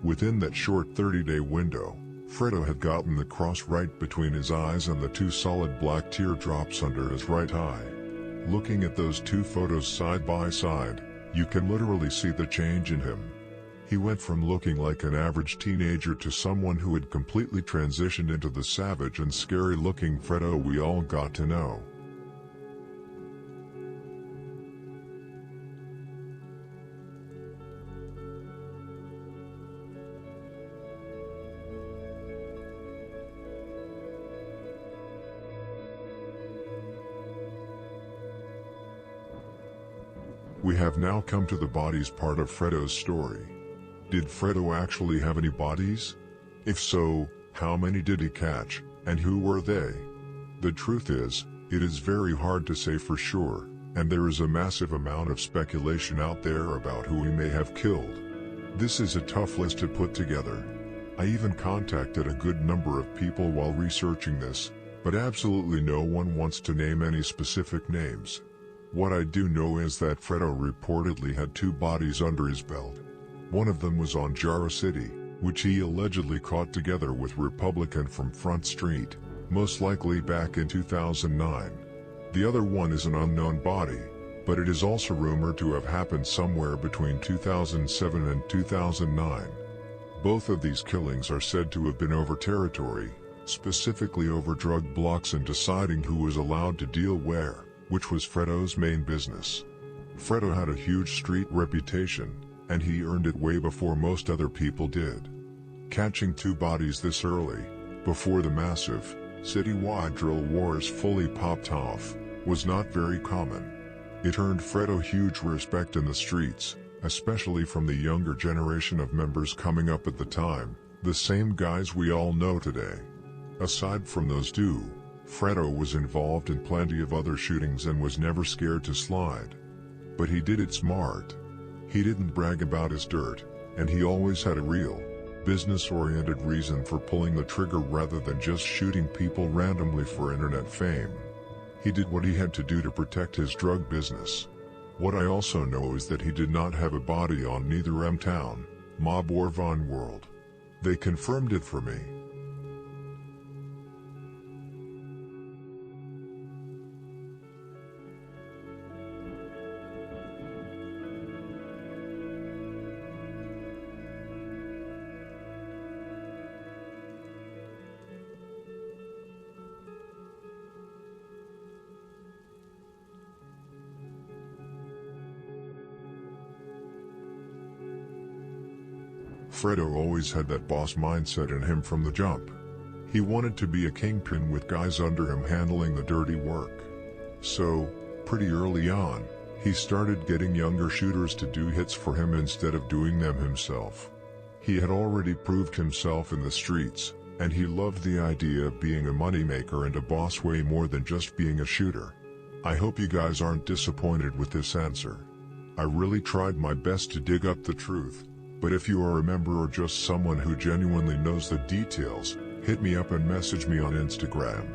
Within that short 30-day window, Fredo had gotten the cross right between his eyes and the 2 solid black teardrops under his right eye. Looking at those 2 photos side by side, you can literally see the change in him. He went from looking like an average teenager to someone who had completely transitioned into the savage and scary-looking Fredo we all got to know. We have now come to the bodies part of Fredo's story. Did Fredo actually have any bodies? If so, how many did he catch, and who were they? The truth is, it is very hard to say for sure, and there is a massive amount of speculation out there about who he may have killed. This is a tough list to put together. I even contacted a good number of people while researching this, but absolutely no one wants to name any specific names. What I do know is that Fredo reportedly had 2 bodies under his belt. One of them was on Jaro City, which he allegedly caught together with Republican from FrontStreet, most likely back in 2009. The other one is an unknown body, but it is also rumored to have happened somewhere between 2007 and 2009. Both of these killings are said to have been over territory, specifically over drug blocks and deciding who was allowed to deal where, which was Fredo's main business. Fredo had a huge street reputation, and he earned it way before most other people did. Catching 2 bodies this early, before the massive, citywide drill wars fully popped off, was not very common. It earned Fredo huge respect in the streets, especially from the younger generation of members coming up at the time, the same guys we all know today. Aside from those 2, Fredo was involved in plenty of other shootings and was never scared to slide. But he did it smart. He didn't brag about his dirt, and he always had a real, business-oriented reason for pulling the trigger rather than just shooting people randomly for internet fame. He did what he had to do to protect his drug business. What I also know is that he did not have a body on neither M-Town, Mob or Von World. They confirmed it for me. Fredo always had that boss mindset in him from the jump. He wanted to be a kingpin with guys under him handling the dirty work. So, pretty early on, he started getting younger shooters to do hits for him instead of doing them himself. He had already proved himself in the streets, and he loved the idea of being a moneymaker and a boss way more than just being a shooter. I hope you guys aren't disappointed with this answer. I really tried my best to dig up the truth. But if you are a member or just someone who genuinely knows the details, hit me up and message me on Instagram.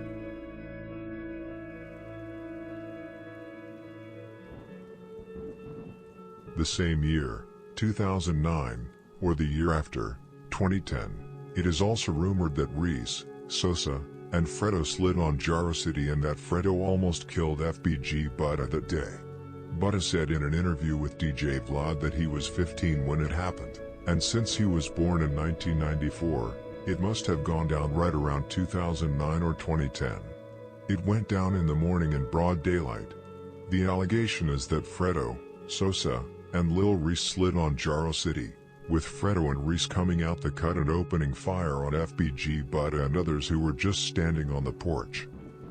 The same year, 2009, or the year after, 2010, it is also rumored that Reese, Sosa, and Fredo slid on Jaro City and that Fredo almost killed FBG Butta that day. Butta said in an interview with DJ Vlad that he was 15 when it happened, and since he was born in 1994, it must have gone down right around 2009 or 2010. It went down in the morning in broad daylight. The allegation is that Fredo, Sosa, and Lil Reese slid on Jaro City, with Fredo and Reese coming out the cut and opening fire on FBG Butta and others who were just standing on the porch.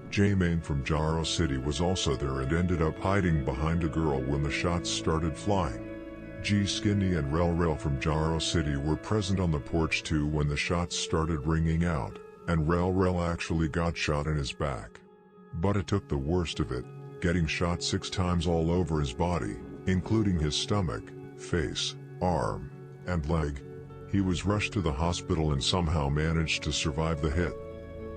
J-Main from Jaro City was also there and ended up hiding behind a girl when the shots started flying. G-Skinny and Rel from Jaro City were present on the porch too when the shots started ringing out, and Rel actually got shot in his back. Butta took the worst of it, getting shot 6 times all over his body, including his stomach, face, arm, and leg. He was rushed to the hospital and somehow managed to survive the hit.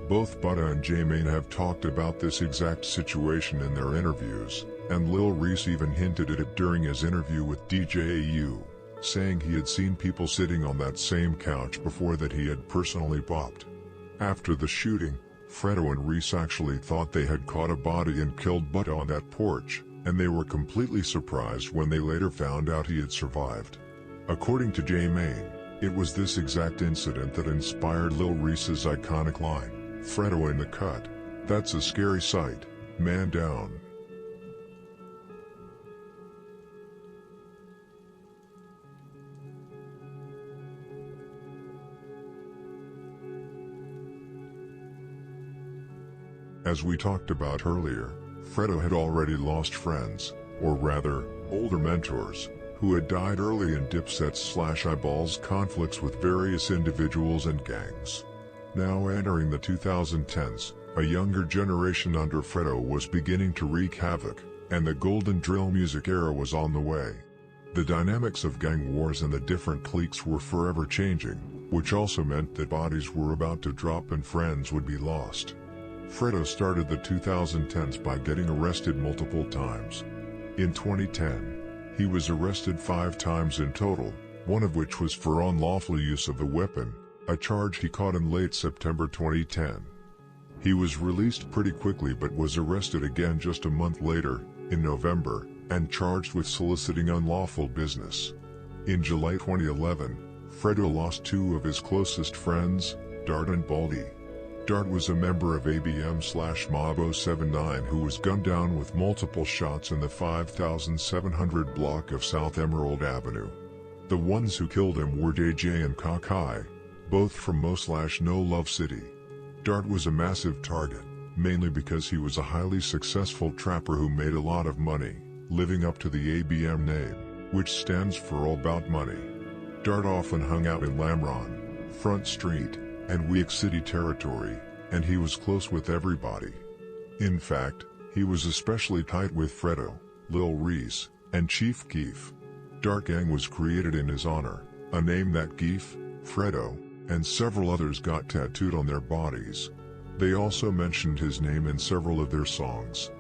Both Butta and J-Main have talked about this exact situation in their interviews, and Lil Reese even hinted at it during his interview with DJ AU, saying he had seen people sitting on that same couch before that he had personally bopped. After the shooting, Fredo and Reese actually thought they had caught a body and killed Butta on that porch, and they were completely surprised when they later found out he had survived. According to J. Main, it was this exact incident that inspired Lil Reese's iconic line, "Fredo in the cut. That's a scary sight, man down." As we talked about earlier, Fredo had already lost friends, or rather, older mentors, who had died early in Dipset/Eyeballs conflicts with various individuals and gangs. Now entering the 2010s, a younger generation under Fredo was beginning to wreak havoc, and the golden drill music era was on the way. The dynamics of gang wars and the different cliques were forever changing, which also meant that bodies were about to drop and friends would be lost. Fredo started the 2010s by getting arrested multiple times. In 2010, he was arrested 5 times in total, one of which was for unlawful use of a weapon, a charge he caught in late September 2010. He was released pretty quickly but was arrested again just a month later, in November, and charged with soliciting unlawful business. In July 2011, Fredo lost 2 of his closest friends, Dart and Baldy. Dart was a member of ABM/Mob 079 who was gunned down with multiple shots in the 5700 block of South Emerald Avenue. The ones who killed him were DJ and Kakai, both from Mo/No Love City. Dart was a massive target, mainly because he was a highly successful trapper who made a lot of money, living up to the ABM name, which stands for All About Money. Dart often hung out in Lamron, Front Street, and Week City territory, and he was close with everybody. In fact, he was especially tight with Fredo, Lil Reese, and Chief Keef. Dart Gang was created in his honor, a name that Keef, Fredo, and several others got tattooed on their bodies. They also mentioned his name in several of their songs.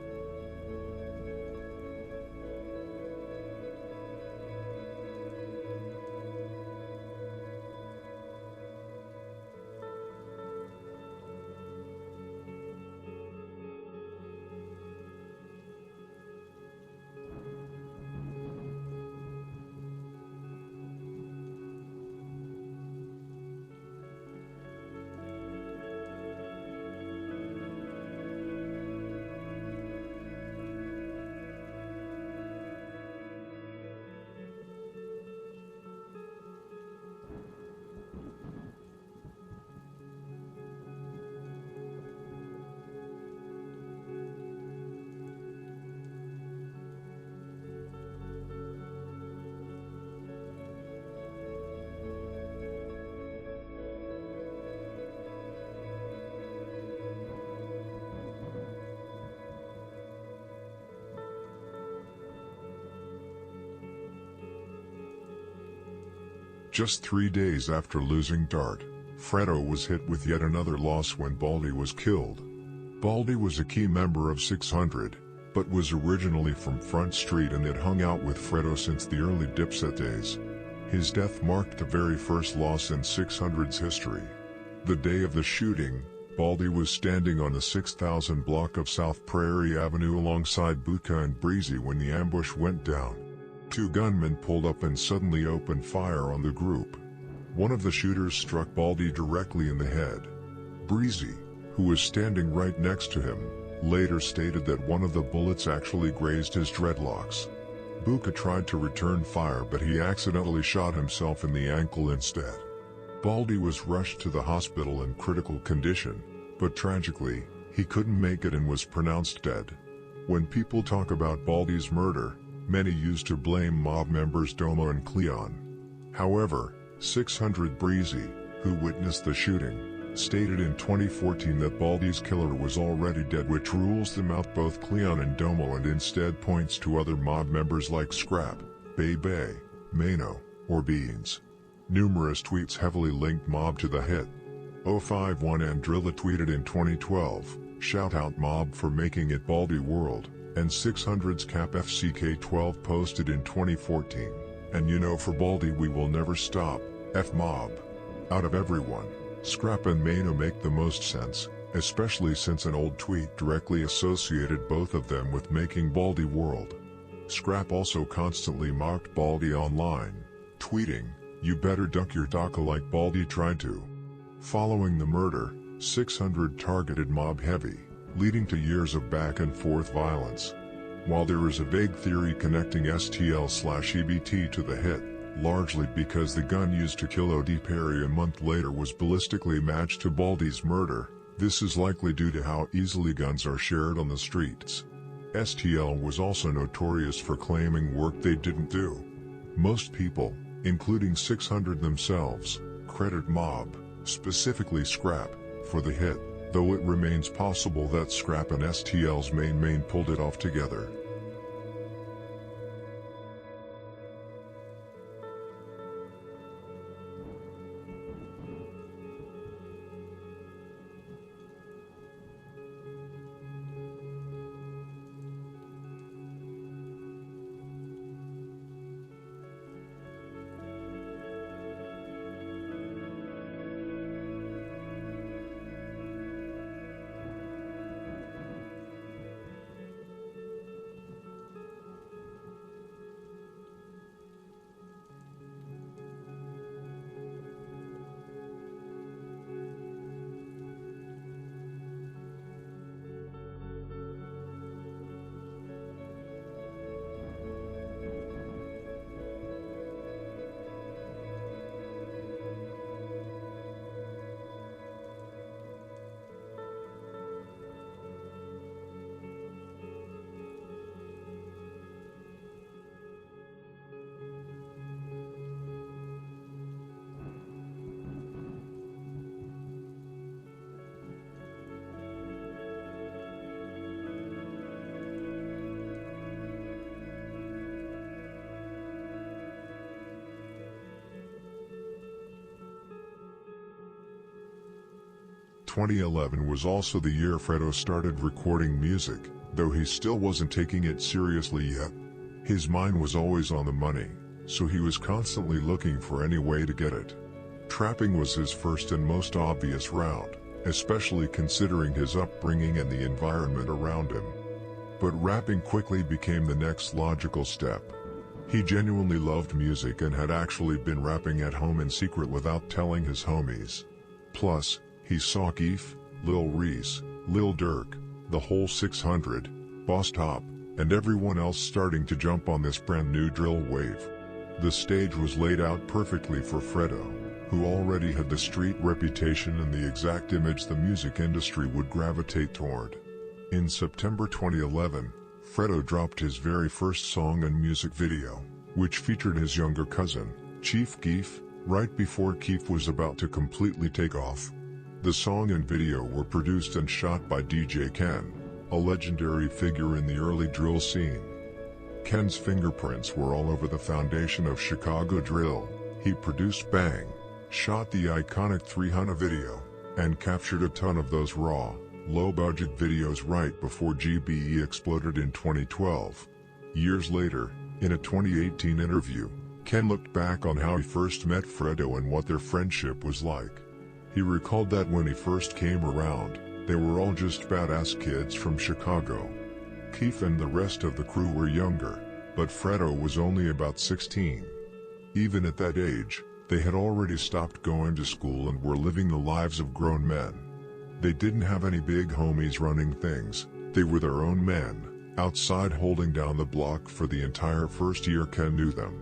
Just 3 days after losing Dart, Fredo was hit with yet another loss when Baldy was killed. Baldy was a key member of 600, but was originally from Front Street and had hung out with Fredo since the early Dipset days. His death marked the very first loss in 600's history. The day of the shooting, Baldy was standing on the 6000 block of South Prairie Avenue alongside Buka and Breezy when the ambush went down. 2 gunmen pulled up and suddenly opened fire on the group. One of the shooters struck Baldy directly in the head. Breezy, who was standing right next to him, later stated that one of the bullets actually grazed his dreadlocks. Buka tried to return fire but he accidentally shot himself in the ankle instead. Baldy was rushed to the hospital in critical condition, but tragically, he couldn't make it and was pronounced dead. When people talk about Baldy's murder, many used to blame mob members Domo and Cleon. However, 600 Breezy, who witnessed the shooting, stated in 2014 that Baldy's killer was already dead, which rules them out both Cleon and Domo, and instead points to other mob members like Scrap, Bay, Mano, or Beans. Numerous tweets heavily linked Mob to the hit. 051 Andrilla tweeted in 2012, "Shout out Mob for making it Baldy World," and 600's Cap FCK12 posted in 2014, "And you know, for Baldy we will never stop, F Mob." Out of everyone, Scrap and Mano make the most sense, especially since an old tweet directly associated both of them with making Baldy World. Scrap also constantly mocked Baldy online, tweeting, "You better duck your DACA like Baldy tried to." Following the murder, 600 targeted Mob Heavy, leading to years of back-and-forth violence. While there is a vague theory connecting STL/EBT to the hit, largely because the gun used to kill O.D. Perry a month later was ballistically matched to Baldy's murder, this is likely due to how easily guns are shared on the streets. STL was also notorious for claiming work they didn't do. Most people, including 600 themselves, credit Mob, specifically Scrap, for the hit, though it remains possible that Scrap and STL's main pulled it off together. "2011 was also the year Fredo started recording music, though he still wasn't taking it seriously yet. His mind was always on the money, so he was constantly looking for any way to get it. Trapping was his first and most obvious route, especially considering his upbringing and the environment around him. But rapping quickly became the next logical step. He genuinely loved music and had actually been rapping at home in secret without telling his homies. Plus, he saw Keef, Lil Reese, Lil Durk, the whole 600, Boss Top, and everyone else starting to jump on this brand new drill wave. The stage was laid out perfectly for Fredo, who already had the street reputation and the exact image the music industry would gravitate toward. In September 2011, Fredo dropped his very first song and music video, which featured his younger cousin, Chief Keef, right before Keef was about to completely take off. The song and video were produced and shot by DJ Ken, a legendary figure in the early drill scene. Ken's fingerprints were all over the foundation of Chicago drill. He produced Bang, shot the iconic 300 video, and captured a ton of those raw, low-budget videos right before GBE exploded in 2012. Years later, in a 2018 interview, Ken looked back on how he first met Fredo and what their friendship was like. He recalled that when he first came around, they were all just badass kids from Chicago. Keef and the rest of the crew were younger, but Fredo was only about 16. Even at that age, they had already stopped going to school and were living the lives of grown men. They didn't have any big homies running things, they were their own men, outside holding down the block for the entire first year Ken knew them.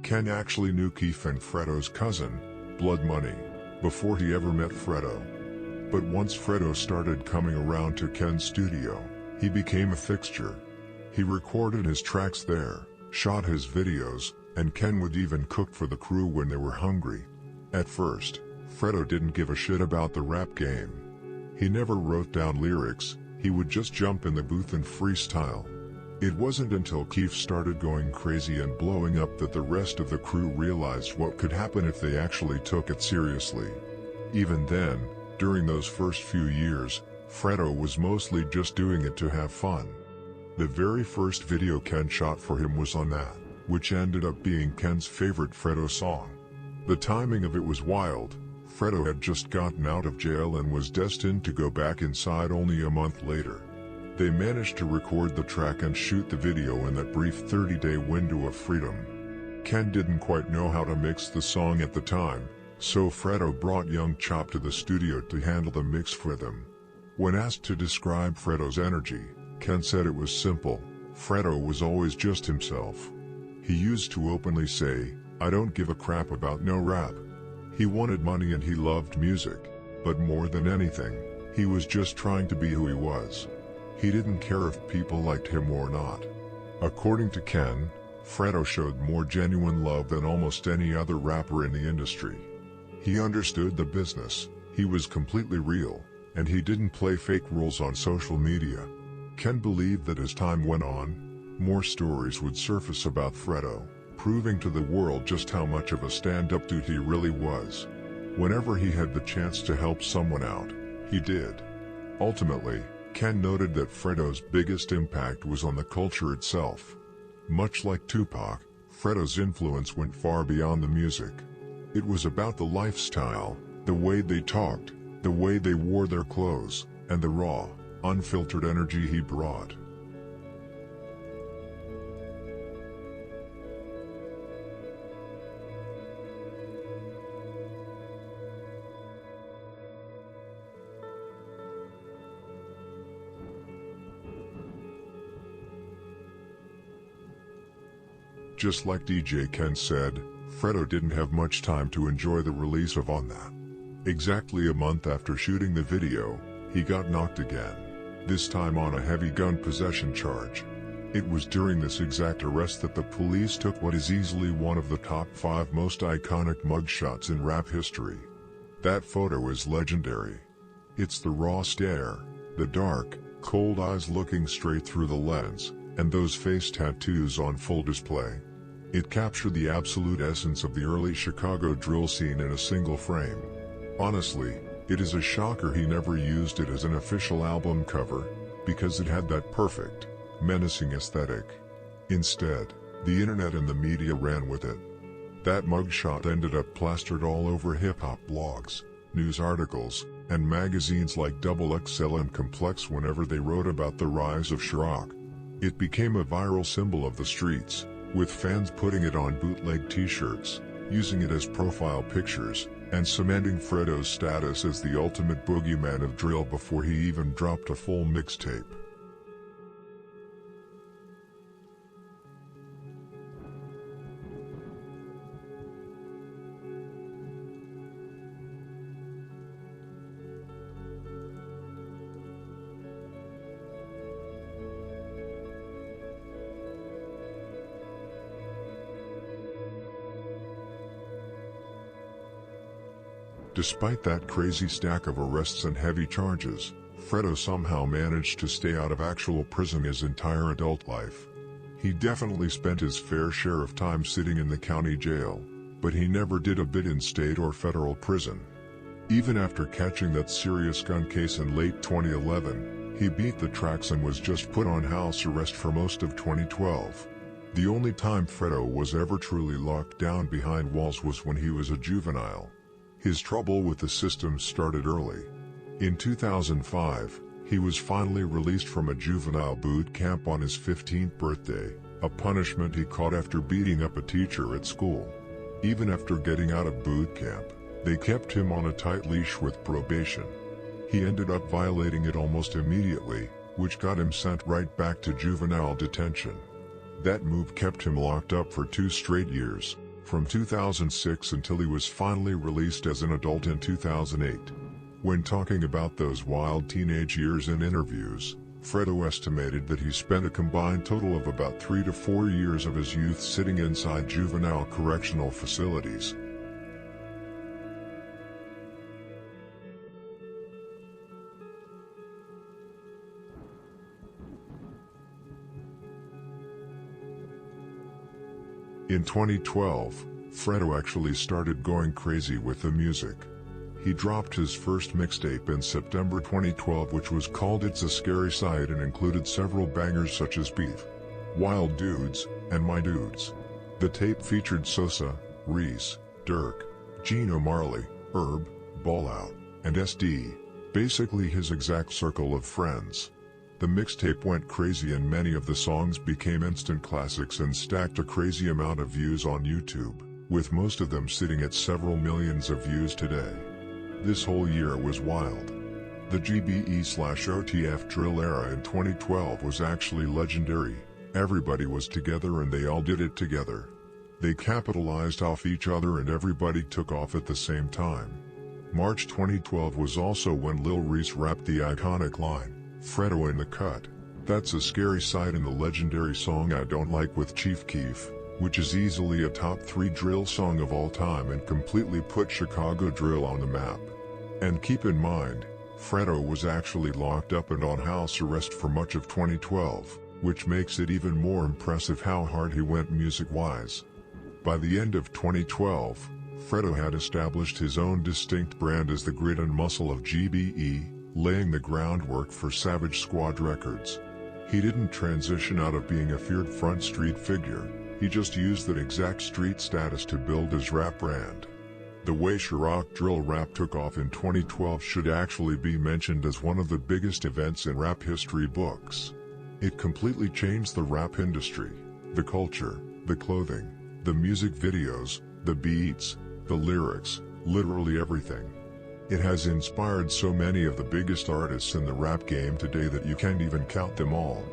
Ken actually knew Keef and Fredo's cousin, Blood Money, before he ever met Fredo. But once Fredo started coming around to Ken's studio, he became a fixture. He recorded his tracks there, shot his videos, and Ken would even cook for the crew when they were hungry. At first, Fredo didn't give a shit about the rap game. He never wrote down lyrics, he would just jump in the booth and freestyle. It wasn't until Keef started going crazy and blowing up that the rest of the crew realized what could happen if they actually took it seriously. Even then, During those first few years, Fredo was mostly just doing it to have fun. The very first video Ken shot for him was on that, which ended up being Ken's favorite Fredo song. The timing of it was wild. Fredo had just gotten out of jail and was destined to go back inside only a month later. They managed to record the track and shoot the video in that brief 30-day window of freedom. Ken didn't quite know how to mix the song at the time, so Fredo brought young Chop to the studio to handle the mix for them. When asked to describe Fredo's energy, Ken said it was simple. Fredo was always just himself. He used to openly say, "I don't give a crap about no rap." He wanted money and he loved music, but more than anything, he was just trying to be who he was. He didn't care if people liked him or not. According to Ken, Fredo showed more genuine love than almost any other rapper in the industry. He understood the business, he was completely real, and he didn't play fake roles on social media. Ken believed that as time went on, more stories would surface about Fredo, proving to the world just how much of a stand-up dude he really was. Whenever he had the chance to help someone out, he did. Ultimately, Ken noted that Fredo's biggest impact was on the culture itself. Much like Tupac, Fredo's influence went far beyond the music. It was about the lifestyle, the way they talked, the way they wore their clothes, and the raw, unfiltered energy he brought. Just like DJ Ken said, Fredo didn't have much time to enjoy the release of On That. Exactly a month after shooting the video, he got knocked again, this time on a heavy gun possession charge. It was during this exact arrest that the police took what is easily one of the top 5 most iconic mugshots in rap history. That photo is legendary. It's the raw stare, the dark, cold eyes looking straight through the lens, and those face tattoos on full display. It captured the absolute essence of the early Chicago drill scene in a single frame. Honestly, it is a shocker he never used it as an official album cover, because it had that perfect, menacing aesthetic. Instead, the internet and the media ran with it. That mugshot ended up plastered all over hip-hop blogs, news articles, and magazines like XXL and Complex whenever they wrote about the rise of Chirac. It became a viral symbol of the streets, with fans putting it on bootleg t-shirts, using it as profile pictures, and cementing Fredo's status as the ultimate boogeyman of drill before he even dropped a full mixtape. Despite that crazy stack of arrests and heavy charges, Fredo somehow managed to stay out of actual prison his entire adult life. He definitely spent his fair share of time sitting in the county jail, but he never did a bit in state or federal prison. Even after catching that serious gun case in late 2011, he beat the tracks and was just put on house arrest for most of 2012. The only time Fredo was ever truly locked down behind walls was when he was a juvenile. His trouble with the system started early. In 2005, he was finally released from a juvenile boot camp on his 15th birthday, a punishment he caught after beating up a teacher at school. Even after getting out of boot camp, they kept him on a tight leash with probation. He ended up violating it almost immediately, which got him sent right back to juvenile detention. That move kept him locked up for 2 straight years, from 2006 until he was finally released as an adult in 2008. When talking about those wild teenage years in interviews, Fredo estimated that he spent a combined total of about 3 to 4 years of his youth sitting inside juvenile correctional facilities. In 2012, Fredo actually started going crazy with the music. He dropped his first mixtape in September 2012, which was called It's a Scary Sight and included several bangers such as Beef, Wild Dudes, and My Dudes. The tape featured Sosa, Reese, Dirk, Gino Marley, Herb, Ballout, and SD, basically his exact circle of friends. The mixtape went crazy and many of the songs became instant classics and stacked a crazy amount of views on YouTube, with most of them sitting at several millions of views today. This whole year was wild. The GBE/OTF drill era in 2012 was actually legendary. Everybody was together and they all did it together. They capitalized off each other and everybody took off at the same time. March 2012 was also when Lil Reese rapped the iconic line, "Fredo in the cut." That's a scary sight in the legendary song I Don't Like with Chief Keef, which is easily a top 3 drill song of all time and completely put Chicago drill on the map. And keep in mind, Fredo was actually locked up and on house arrest for much of 2012, which makes it even more impressive how hard he went music-wise. By the end of 2012, Fredo had established his own distinct brand as the grit and muscle of GBE, laying the groundwork for Savage Squad Records. He didn't transition out of being a feared FrontStreet figure, he just used that exact street status to build his rap brand. The way Chirac drill rap took off in 2012 should actually be mentioned as one of the biggest events in rap history books. It completely changed the rap industry, the culture, the clothing, the music videos, the beats, the lyrics, literally everything. It has inspired so many of the biggest artists in the rap game today that you can't even count them all.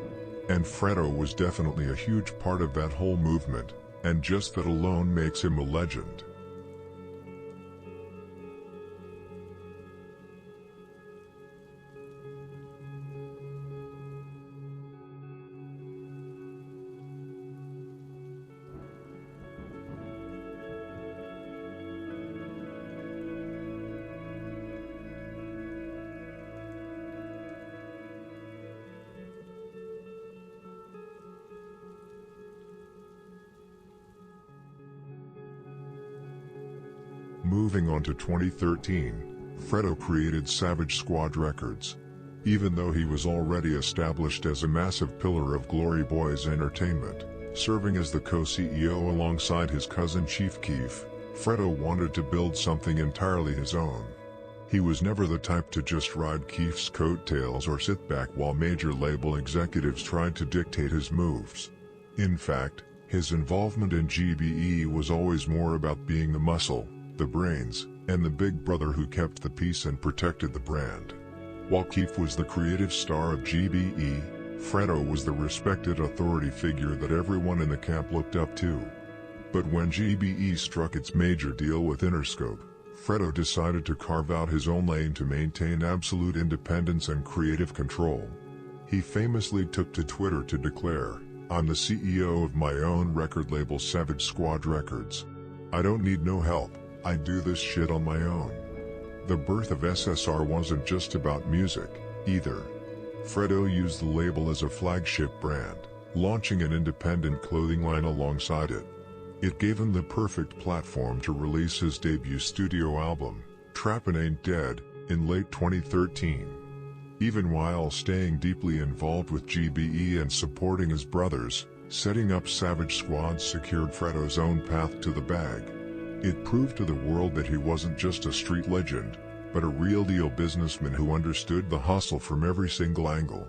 And Fredo was definitely a huge part of that whole movement, and just that alone makes him a legend. Moving on to 2013, Fredo created Savage Squad Records. Even though he was already established as a massive pillar of Glory Boys Entertainment, serving as the co-CEO alongside his cousin Chief Keef, Fredo wanted to build something entirely his own. He was never the type to just ride Keef's coattails or sit back while major label executives tried to dictate his moves. In fact, his involvement in GBE was always more about being the muscle, the brains, and the big brother who kept the peace and protected the brand. While Keef was the creative star of GBE, Fredo was the respected authority figure that everyone in the camp looked up to. But when GBE struck its major deal with Interscope, Fredo decided to carve out his own lane to maintain absolute independence and creative control. He famously took to Twitter to declare, "I'm the CEO of my own record label Savage Squad Records. I don't need no help. I do this shit on my own." The birth of SSR wasn't just about music, either. Fredo used the label as a flagship brand, launching an independent clothing line alongside it. It gave him the perfect platform to release his debut studio album, Trappin' Ain't Dead, in late 2013. Even while staying deeply involved with GBE and supporting his brothers, setting up Savage Squad secured Fredo's own path to the bag. It proved to the world that he wasn't just a street legend, but a real deal businessman who understood the hustle from every single angle.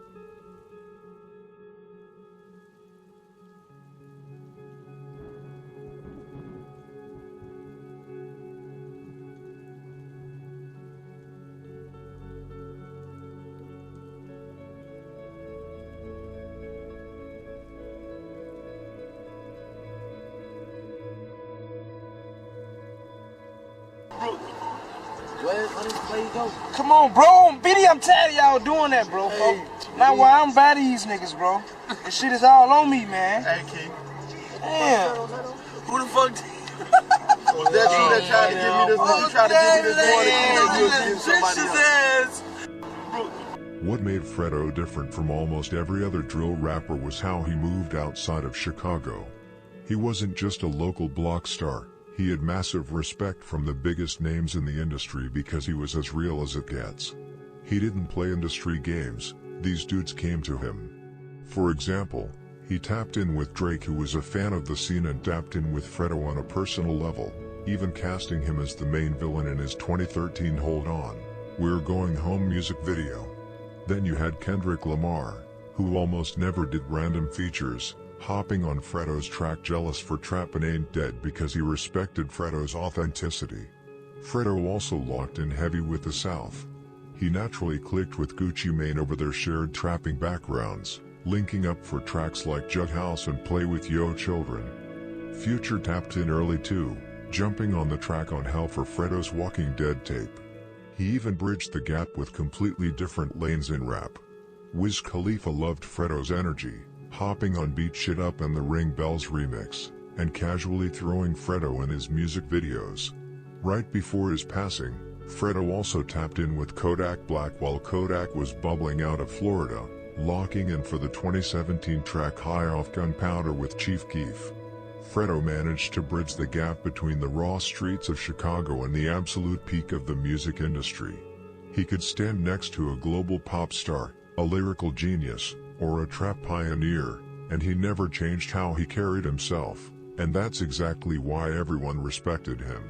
Come on, bro. Biddy, I'm tired of y'all doing that, bro. Now why I'm by these niggas, bro. This shit is all on me, man. Hey, Keith. Damn. Who the fuck? Was that you that tried to give me this? You tried to give me this morning? You was somebody else. What made Fredo different from almost every other drill rapper was how he moved outside of Chicago. He wasn't just a local block star, He had massive respect from the biggest names in the industry because he was as real as it gets. He didn't play industry games, these dudes came to him. For example, he tapped in with Drake, who was a fan of the scene, and tapped in with Fredo on a personal level, even casting him as the main villain in his 2013 Hold On, We're Going Home music video. Then you had Kendrick Lamar, who almost never did random features, hopping on Fredo's track Jealous for Trappin' Ain't Dead because he respected Fredo's authenticity. Fredo also locked in heavy with the South. He naturally clicked with Gucci Mane over their shared trapping backgrounds, linking up for tracks like Jug House and Play With Yo Children. Future tapped in early too, jumping on the track On Hell for Fredo's Walking Dead tape. He even bridged the gap with completely different lanes in rap. Wiz Khalifa loved Fredo's energy, hopping on Beat Shit Up and the Ring Bells remix, and casually throwing Fredo in his music videos. Right before his passing, Fredo also tapped in with Kodak Black while Kodak was bubbling out of Florida, locking in for the 2017 track High Off Gunpowder with Chief Keef. Fredo managed to bridge the gap between the raw streets of Chicago and the absolute peak of the music industry. He could stand next to a global pop star, a lyrical genius, or a trap pioneer, and he never changed how he carried himself, and that's exactly why everyone respected him.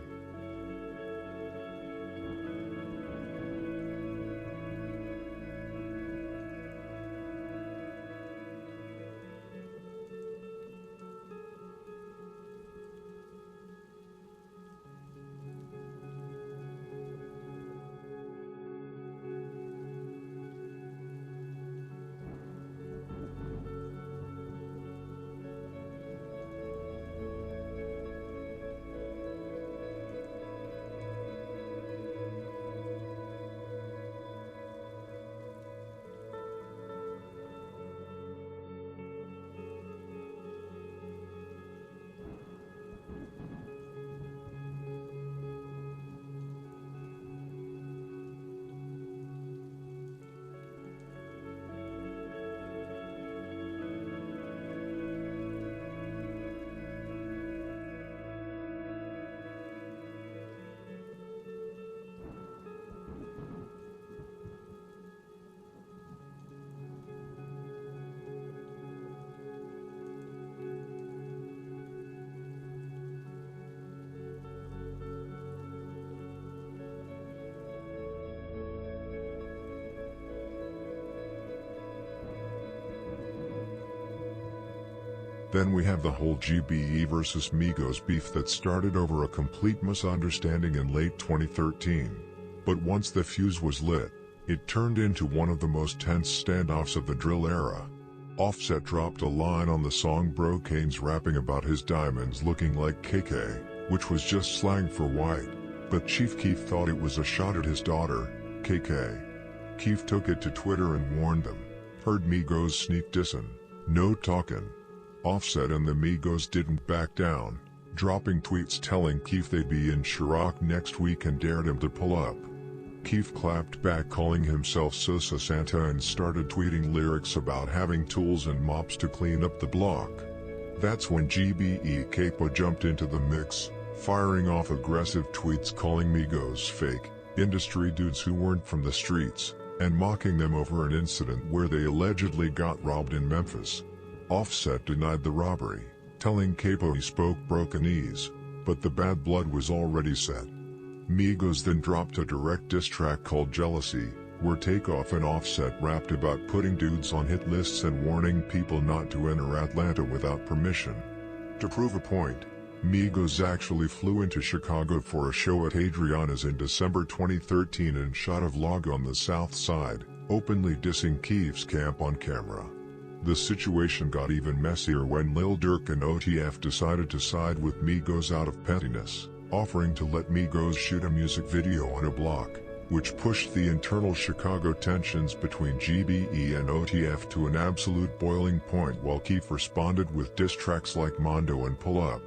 Then we have the whole GBE versus Migos beef that started over a complete misunderstanding in late 2013. But once the fuse was lit, it turned into one of the most tense standoffs of the drill era. Offset dropped a line on the song Bro Kane's rapping about his diamonds looking like KK, which was just slang for white, but Chief Keef thought it was a shot at his daughter, KK. Keef took it to Twitter and warned them, "Heard Migos sneak dissin', no talkin'." Offset and the Migos didn't back down, dropping tweets telling Keef they'd be in Chirac next week and dared him to pull up. Keef clapped back calling himself Sosa Santa and started tweeting lyrics about having tools and mops to clean up the block. That's when GBE Capo jumped into the mix, firing off aggressive tweets calling Migos fake, industry dudes who weren't from the streets, and mocking them over an incident where they allegedly got robbed in Memphis. Offset denied the robbery, telling Capo he spoke Brokenese, but the bad blood was already set. Migos then dropped a direct diss track called Jealousy, where Takeoff and Offset rapped about putting dudes on hit lists and warning people not to enter Atlanta without permission. To prove a point, Migos actually flew into Chicago for a show at Adriana's in December 2013 and shot a vlog on the South Side, openly dissing Keef's camp on camera. The situation got even messier when Lil Durk and OTF decided to side with Migos out of pettiness, offering to let Migos shoot a music video on a block, which pushed the internal Chicago tensions between GBE and OTF to an absolute boiling point while Keef responded with diss tracks like Mondo and Pull Up.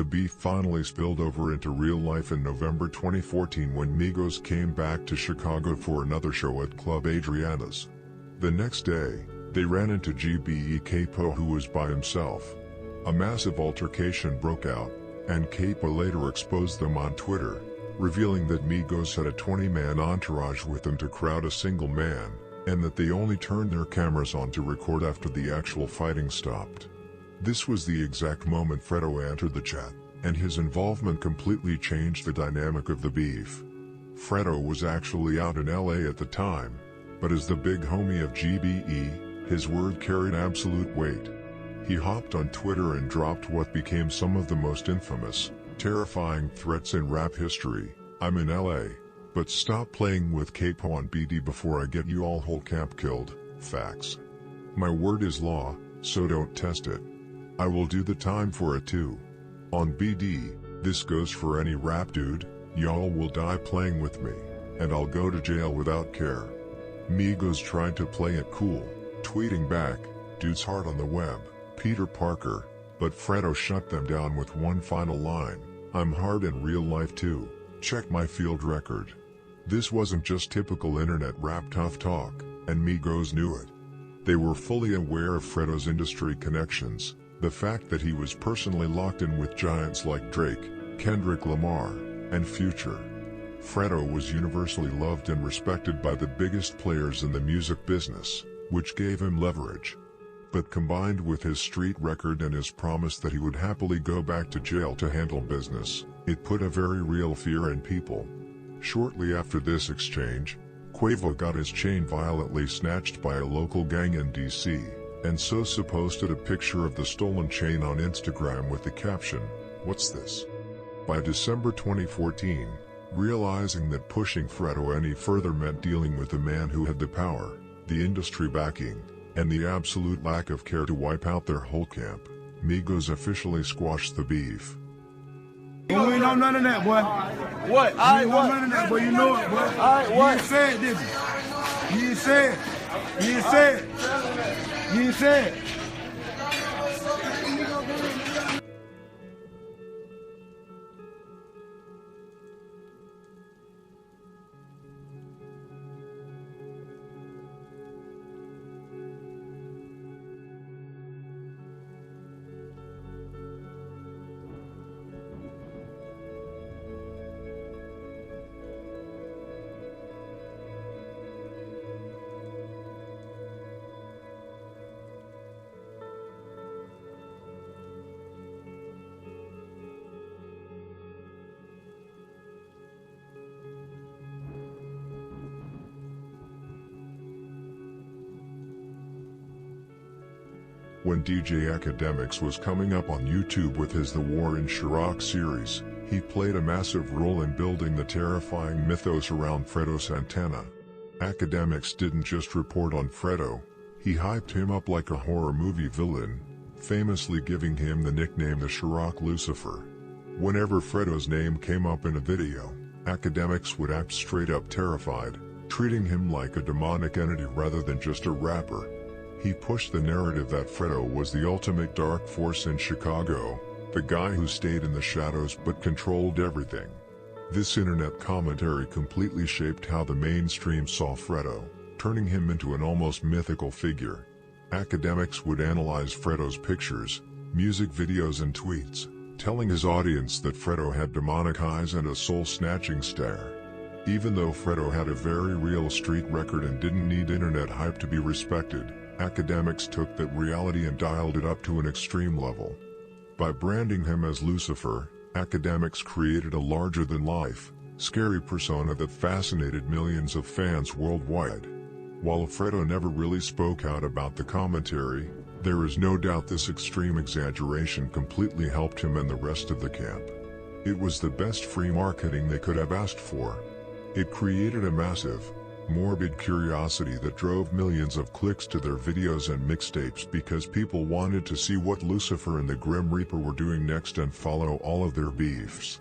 The beef finally spilled over into real life in November 2014 when Migos came back to Chicago for another show at Club Adriana's. The next day, they ran into GBE Capo, who was by himself. A massive altercation broke out, and Capo later exposed them on Twitter, revealing that Migos had a 20-man entourage with them to crowd a single man, and that they only turned their cameras on to record after the actual fighting stopped. This was the exact moment Fredo entered the chat, and his involvement completely changed the dynamic of the beef. Fredo was actually out in LA at the time, but as the big homie of GBE, his word carried absolute weight. He hopped on Twitter and dropped what became some of the most infamous, terrifying threats in rap history. "I'm in LA, but stop playing with Capo on BD before I get you all whole camp killed. Facts. My word is law, so don't test it. I will do the time for it too. On BD, this goes for any rap dude, y'all will die playing with me, and I'll go to jail without care." Migos tried to play it cool, tweeting back, "Dude's hard on the web, Peter Parker," but Fredo shut them down with one final line, "I'm hard in real life too, check my field record." This wasn't just typical internet rap tough talk, and Migos knew it. They were fully aware of Fredo's industry connections, the fact that he was personally locked in with giants like Drake, Kendrick Lamar, and Future. Fredo was universally loved and respected by the biggest players in the music business, which gave him leverage. But combined with his street record and his promise that he would happily go back to jail to handle business, it put a very real fear in people. Shortly after this exchange, Quavo got his chain violently snatched by a local gang in DC, and so posted a picture of the stolen chain on Instagram with the caption, "What's this?" By December 2014, realizing that pushing Fredo any further meant dealing with a man who had the power, the industry backing, and the absolute lack of care to wipe out their whole camp, Migos officially squashed the beef. We ain't know none of that, boy. What? You ain't know none of that, boy. You know it, boy. You ain't said, did you? You ain't said. You ain't said. You ain't said. When DJ Academics was coming up on YouTube with his The War in Chirac series, he played a massive role in building the terrifying mythos around Fredo Santana. Academics didn't just report on Fredo, he hyped him up like a horror movie villain, famously giving him the nickname the Chirac Lucifer. Whenever Fredo's name came up in a video, Academics would act straight up terrified, treating him like a demonic entity rather than just a rapper. He pushed the narrative that Fredo was the ultimate dark force in Chicago, the guy who stayed in the shadows but controlled everything. This internet commentary completely shaped how the mainstream saw Fredo, turning him into an almost mythical figure. Academics would analyze Fredo's pictures, music videos and tweets, telling his audience that Fredo had demonic eyes and a soul-snatching stare. Even though Fredo had a very real street record and didn't need internet hype to be respected, Academics took that reality and dialed it up to an extreme level. By branding him as Lucifer, Academics created a larger-than-life, scary persona that fascinated millions of fans worldwide. While Fredo never really spoke out about the commentary, there is no doubt this extreme exaggeration completely helped him and the rest of the camp. It was the best free marketing they could have asked for. It created a massive, morbid curiosity that drove millions of clicks to their videos and mixtapes because people wanted to see what Lucifer and the Grim Reaper were doing next and follow all of their beefs.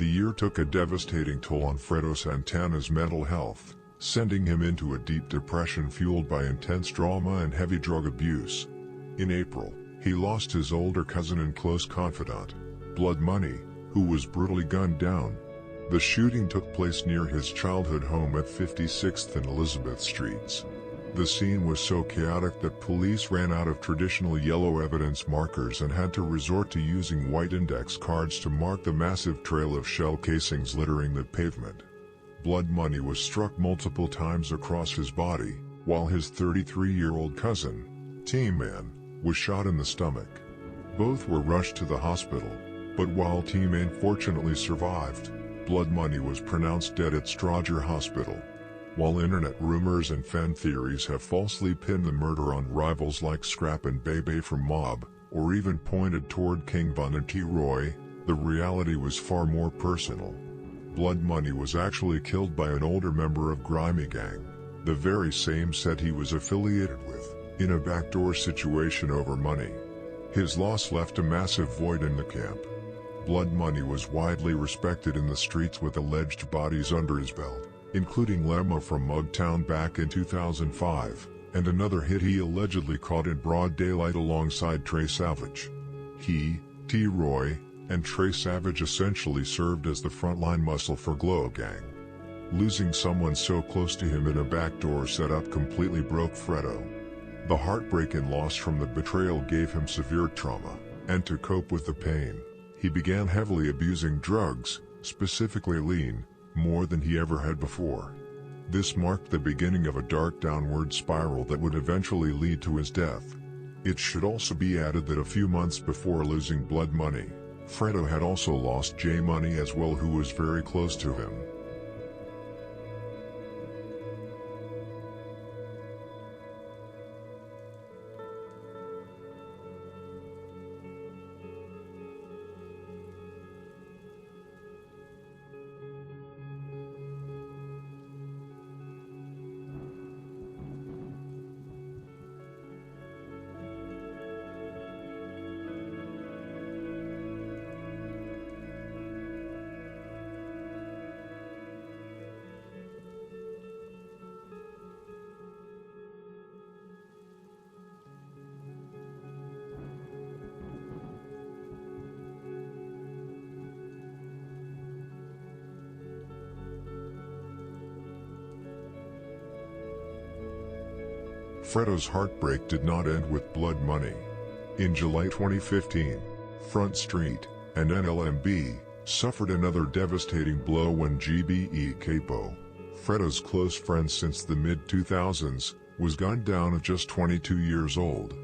The year took a devastating toll on Fredo Santana's mental health, sending him into a deep depression fueled by intense trauma and heavy drug abuse. In April, he lost his older cousin and close confidant, Blood Money, who was brutally gunned down. The shooting took place near his childhood home at 56th and Elizabeth Streets. The scene was so chaotic that police ran out of traditional yellow evidence markers and had to resort to using white index cards to mark the massive trail of shell casings littering the pavement. Blood Money was struck multiple times across his body, while his 33-year-old cousin, T-Man, was shot in the stomach. Both were rushed to the hospital, but while T-Man fortunately survived, Blood Money was pronounced dead at Strodger Hospital. While internet rumors and fan theories have falsely pinned the murder on rivals like Scrap and Bebe from Mob, or even pointed toward King Von and T-Roy, the reality was far more personal. Blood Money was actually killed by an older member of Grimy Gang, the very same set he was affiliated with, in a backdoor situation over money. His loss left a massive void in the camp. Blood Money was widely respected in the streets with alleged bodies under his belt, including Lemo from Mugtown back in 2005, and another hit he allegedly caught in broad daylight alongside Trey Savage. He, T-Roy, and Trey Savage essentially served as the frontline muscle for Glow Gang. Losing someone so close to him in a backdoor setup completely broke Fredo. The heartbreak and loss from the betrayal gave him severe trauma, and to cope with the pain, he began heavily abusing drugs, specifically lean, more than he ever had before. This marked the beginning of a dark downward spiral that would eventually lead to his death. It should also be added that a few months before losing Blood Money, Fredo had also lost J Money as well, who was very close to him. Fredo's heartbreak did not end with Blood Money. In July 2015, FrontStreet and NLMB suffered another devastating blow when GBE Capo, Fredo's close friend since the mid-2000s, was gunned down at just 22 years old.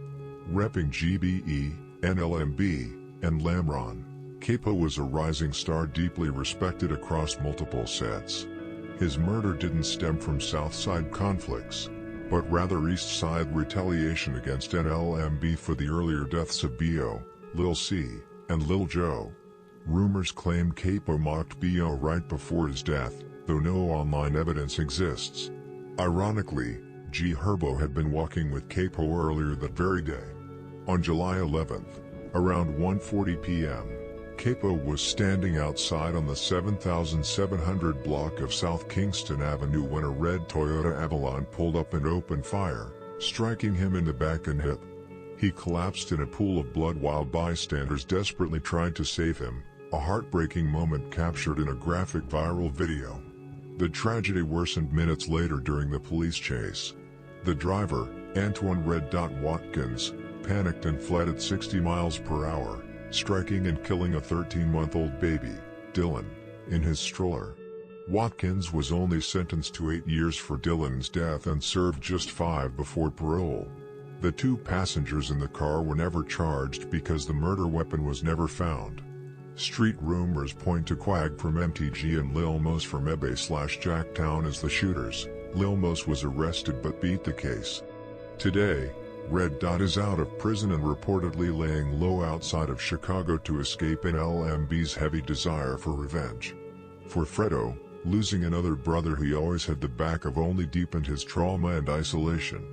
Repping GBE, NLMB, and Lamron, Capo was a rising star deeply respected across multiple sets. His murder didn't stem from Southside conflicts, but rather East Side retaliation against NLMB for the earlier deaths of B.O., Lil C, and Lil Joe. Rumors claim Capo mocked B.O. right before his death, though no online evidence exists. Ironically, G Herbo had been walking with Capo earlier that very day. On July 11th, around 1:40 p.m., Capo was standing outside on the 7700 block of South Kingston Avenue when a red Toyota Avalon pulled up and opened fire, striking him in the back and hip. He collapsed in a pool of blood while bystanders desperately tried to save him, a heartbreaking moment captured in a graphic viral video. The tragedy worsened minutes later during the police chase. The driver, Antoine Red Dot Watkins, panicked and fled at 60 miles per hour, striking and killing a 13-month-old baby, Dylan, in his stroller. Watkins was only sentenced to 8 years for Dylan's death and served just 5 before parole. The 2 passengers in the car were never charged because the murder weapon was never found. Street rumors point to Quag from MTG and Lil Mos from Ebay/Jacktown as the shooters. Lil Mos was arrested but beat the case. Today, Red Dot is out of prison and reportedly laying low outside of Chicago to escape NLMB's heavy desire for revenge. For Fredo, losing another brother he always had the back of only deepened his trauma and isolation.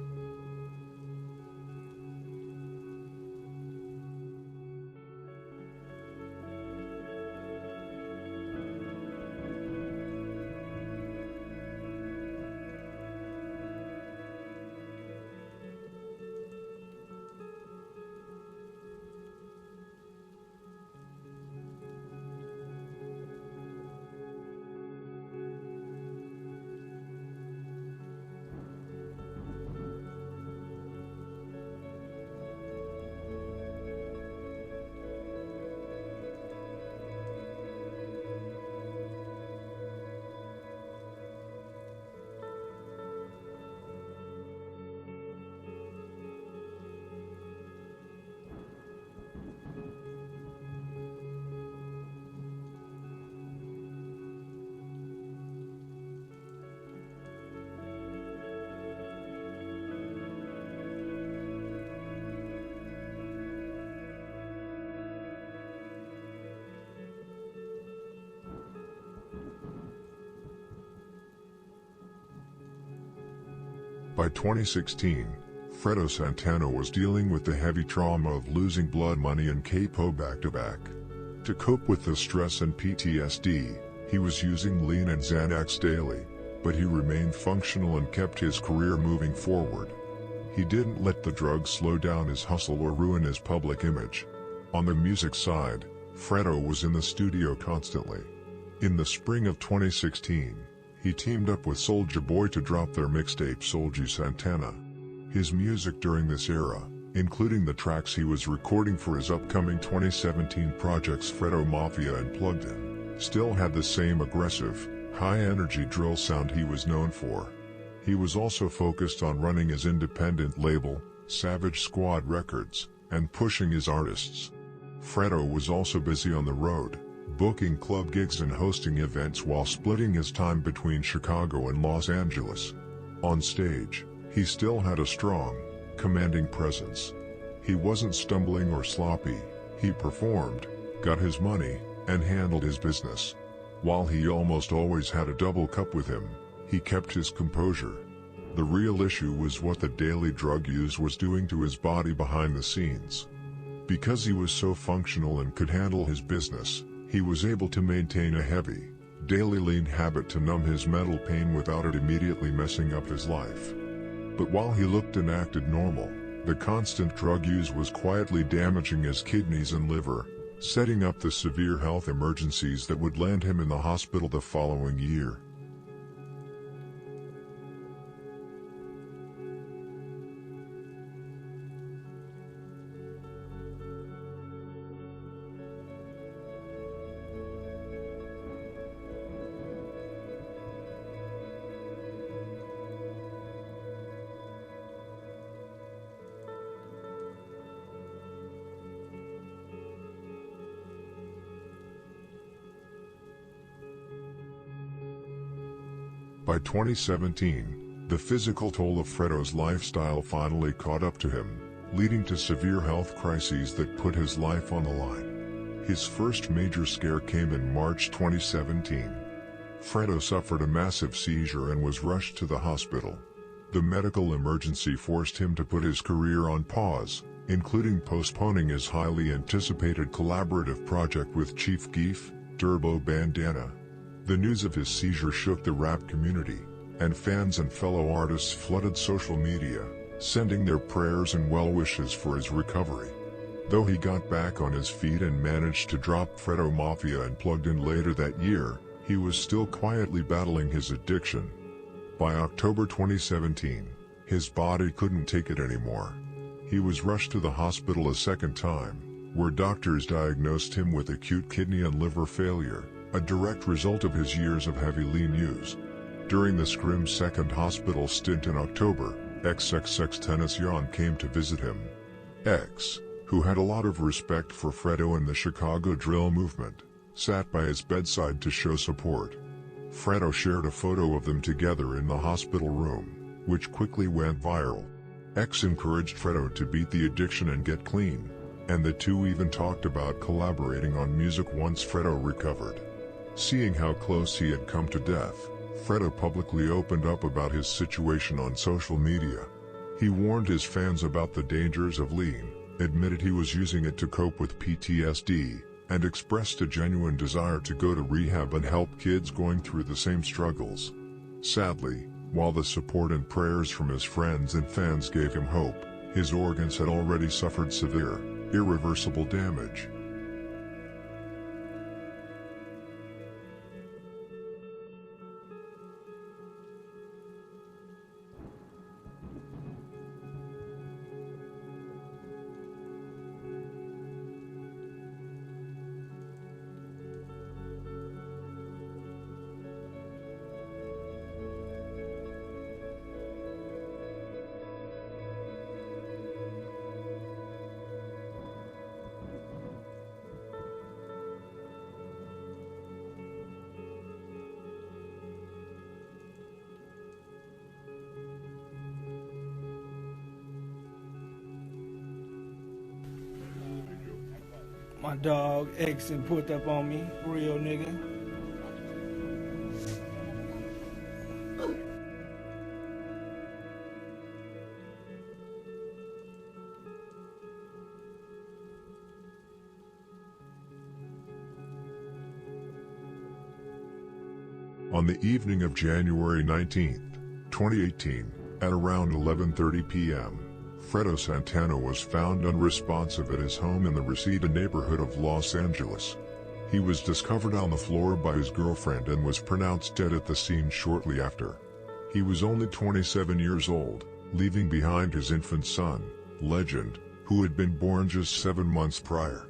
By 2016, Fredo Santana was dealing with the heavy trauma of losing blood money and capo back-to-back. To cope with the stress and PTSD, he was using lean and Xanax daily, but he remained functional and kept his career moving forward. He didn't let the drugs slow down his hustle or ruin his public image. On the music side, Fredo was in the studio constantly. In the spring of 2016, he teamed up with Soulja Boy to drop their mixtape Soulja Santana. His music during this era, including the tracks he was recording for his upcoming 2017 projects Fredo Mafia and Plugged In, still had the same aggressive, high-energy drill sound he was known for. He was also focused on running his independent label, Savage Squad Records, and pushing his artists. Fredo was also busy on the road, booking club gigs and hosting events while splitting his time between Chicago and Los Angeles. On stage, he still had a strong, commanding presence. He wasn't stumbling or sloppy, he performed, got his money, and handled his business. While he almost always had a double cup with him, he kept his composure. The real issue was what the daily drug use was doing to his body behind the scenes. Because he was so functional and could handle his business, he was able to maintain a heavy, daily lean habit to numb his mental pain without it immediately messing up his life. But while he looked and acted normal, the constant drug use was quietly damaging his kidneys and liver, setting up the severe health emergencies that would land him in the hospital the following year. By 2017, the physical toll of Fredo's lifestyle finally caught up to him, leading to severe health crises that put his life on the line. His first major scare came in March 2017. Fredo suffered a massive seizure and was rushed to the hospital. The medical emergency forced him to put his career on pause, including postponing his highly anticipated collaborative project with Chief Keef, Turbo Bandana. The news of his seizure shook the rap community, and fans and fellow artists flooded social media, sending their prayers and well wishes for his recovery. Though he got back on his feet and managed to drop Fredo Mafia and Plugged In later that year, he was still quietly battling his addiction. By October 2017, his body couldn't take it anymore. He was rushed to the hospital a second time, where doctors diagnosed him with acute kidney and liver failure, a direct result of his years of heavy lean use. During the Scrim's second hospital stint in October, XXXTentacion came to visit him. X, who had a lot of respect for Fredo and the Chicago drill movement, sat by his bedside to show support. Fredo shared a photo of them together in the hospital room, which quickly went viral. X encouraged Fredo to beat the addiction and get clean, and the two even talked about collaborating on music once Fredo recovered. Seeing how close he had come to death, Fredo publicly opened up about his situation on social media. He warned his fans about the dangers of lean, admitted he was using it to cope with PTSD, and expressed a genuine desire to go to rehab and help kids going through the same struggles. Sadly, while the support and prayers from his friends and fans gave him hope, his organs had already suffered severe, irreversible damage. My dog X and put up on me, real nigga. On the evening of January 19, 2018, at around 11:30 p.m., Fredo Santana was found unresponsive at his home in the Reseda neighborhood of Los Angeles. He was discovered on the floor by his girlfriend and was pronounced dead at the scene shortly after. He was only 27 years old, leaving behind his infant son, Legend, who had been born just 7 months prior.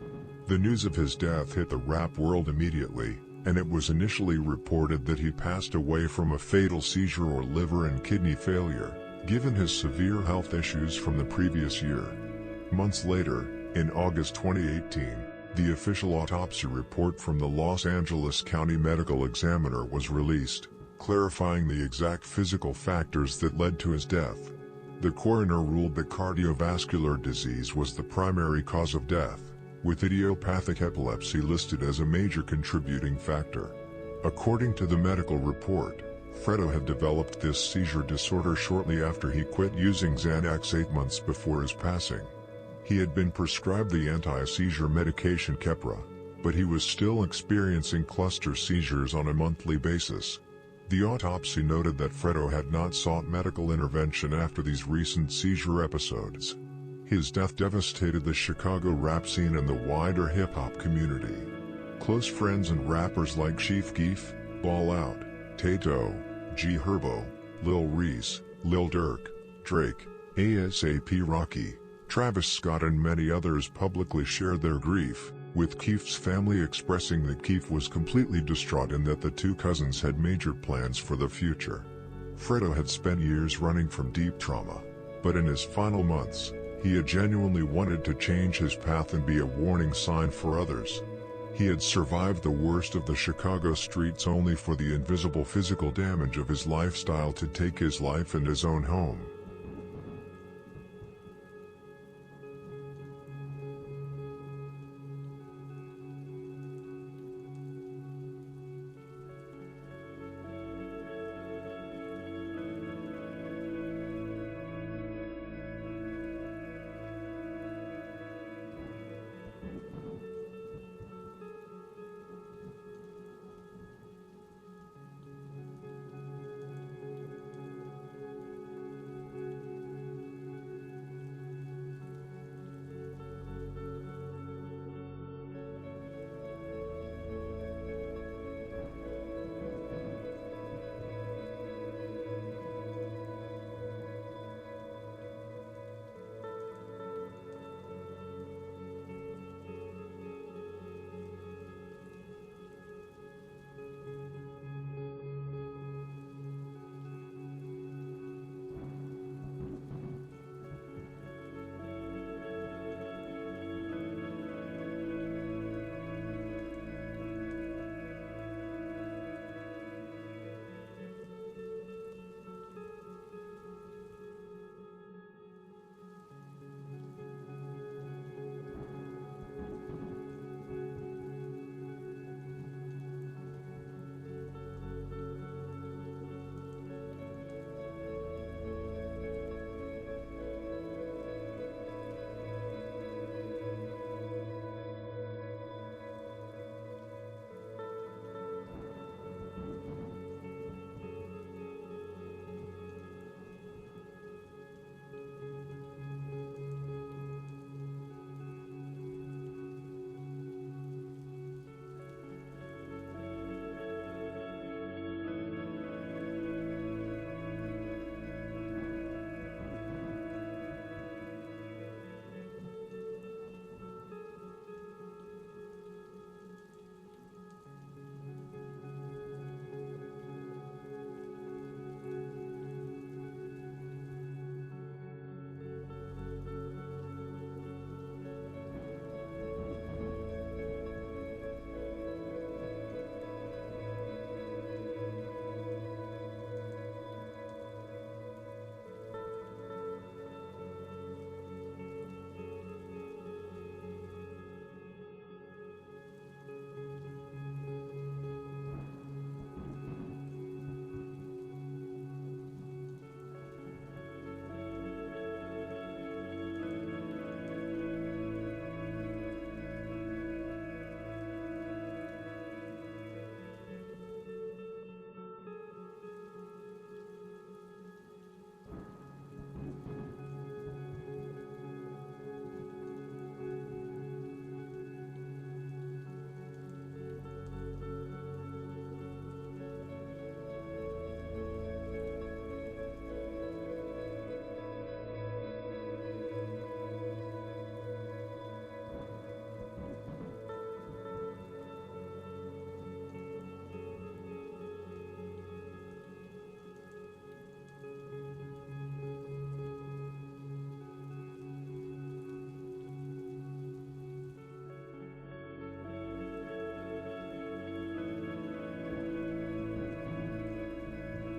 The news of his death hit the rap world immediately, and it was initially reported that he passed away from a fatal seizure or liver and kidney failure, given his severe health issues from the previous year. Months later, in August 2018, the official autopsy report from the Los Angeles County Medical Examiner was released, clarifying the exact physical factors that led to his death. The coroner ruled that cardiovascular disease was the primary cause of death, with idiopathic epilepsy listed as a major contributing factor. According to the medical report, Fredo had developed this seizure disorder shortly after he quit using Xanax 8 months before his passing. He had been prescribed the anti-seizure medication Keppra, but he was still experiencing cluster seizures on a monthly basis. The autopsy noted that Fredo had not sought medical intervention after these recent seizure episodes. His death devastated the Chicago rap scene and the wider hip-hop community. Close friends and rappers like Chief Keef, Ball Out, Tato, G Herbo, Lil Reese, Lil Durk, Drake, ASAP Rocky, Travis Scott and many others publicly shared their grief, with Keef's family expressing that Keef was completely distraught and that the two cousins had major plans for the future. Fredo had spent years running from deep trauma, but in his final months, he had genuinely wanted to change his path and be a warning sign for others. He had survived the worst of the Chicago streets only for the invisible physical damage of his lifestyle to take his life in his own home.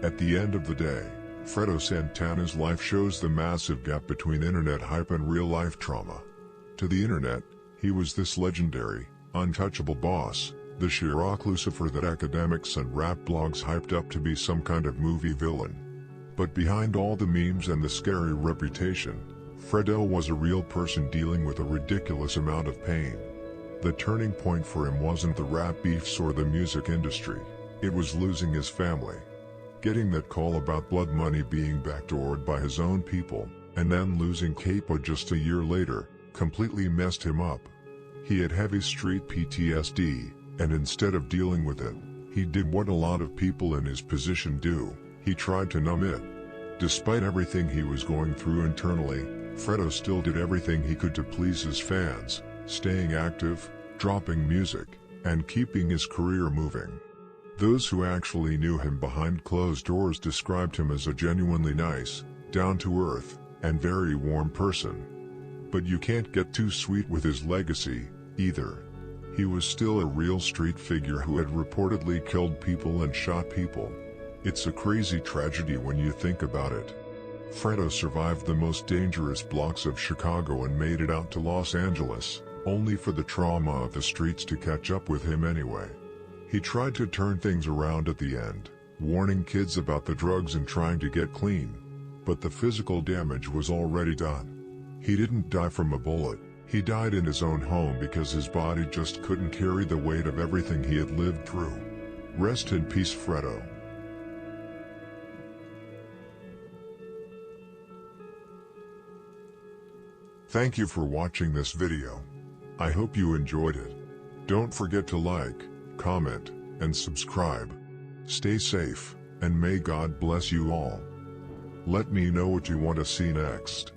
At the end of the day, Fredo Santana's life shows the massive gap between internet hype and real-life trauma. To the internet, he was this legendary, untouchable boss, the Chirac Lucifer that academics and rap blogs hyped up to be some kind of movie villain. But behind all the memes and the scary reputation, Fredo was a real person dealing with a ridiculous amount of pain. The turning point for him wasn't the rap beefs or the music industry, it was losing his family. Getting that call about blood money being backdoored by his own people, and then losing Capo just a year later, completely messed him up. He had heavy street PTSD, and instead of dealing with it, he did what a lot of people in his position do, he tried to numb it. Despite everything he was going through internally, Fredo still did everything he could to please his fans, staying active, dropping music, and keeping his career moving. Those who actually knew him behind closed doors described him as a genuinely nice, down-to-earth, and very warm person. But you can't get too sweet with his legacy, either. He was still a real street figure who had reportedly killed people and shot people. It's a crazy tragedy when you think about it. Fredo survived the most dangerous blocks of Chicago and made it out to Los Angeles, only for the trauma of the streets to catch up with him anyway. He tried to turn things around at the end, warning kids about the drugs and trying to get clean. But the physical damage was already done. He didn't die from a bullet, he died in his own home because his body just couldn't carry the weight of everything he had lived through. Rest in peace, Fredo. Thank you for watching this video. I hope you enjoyed it. Don't forget to like, comment, and subscribe. Stay safe, and may God bless you all. Let me know what you want to see next.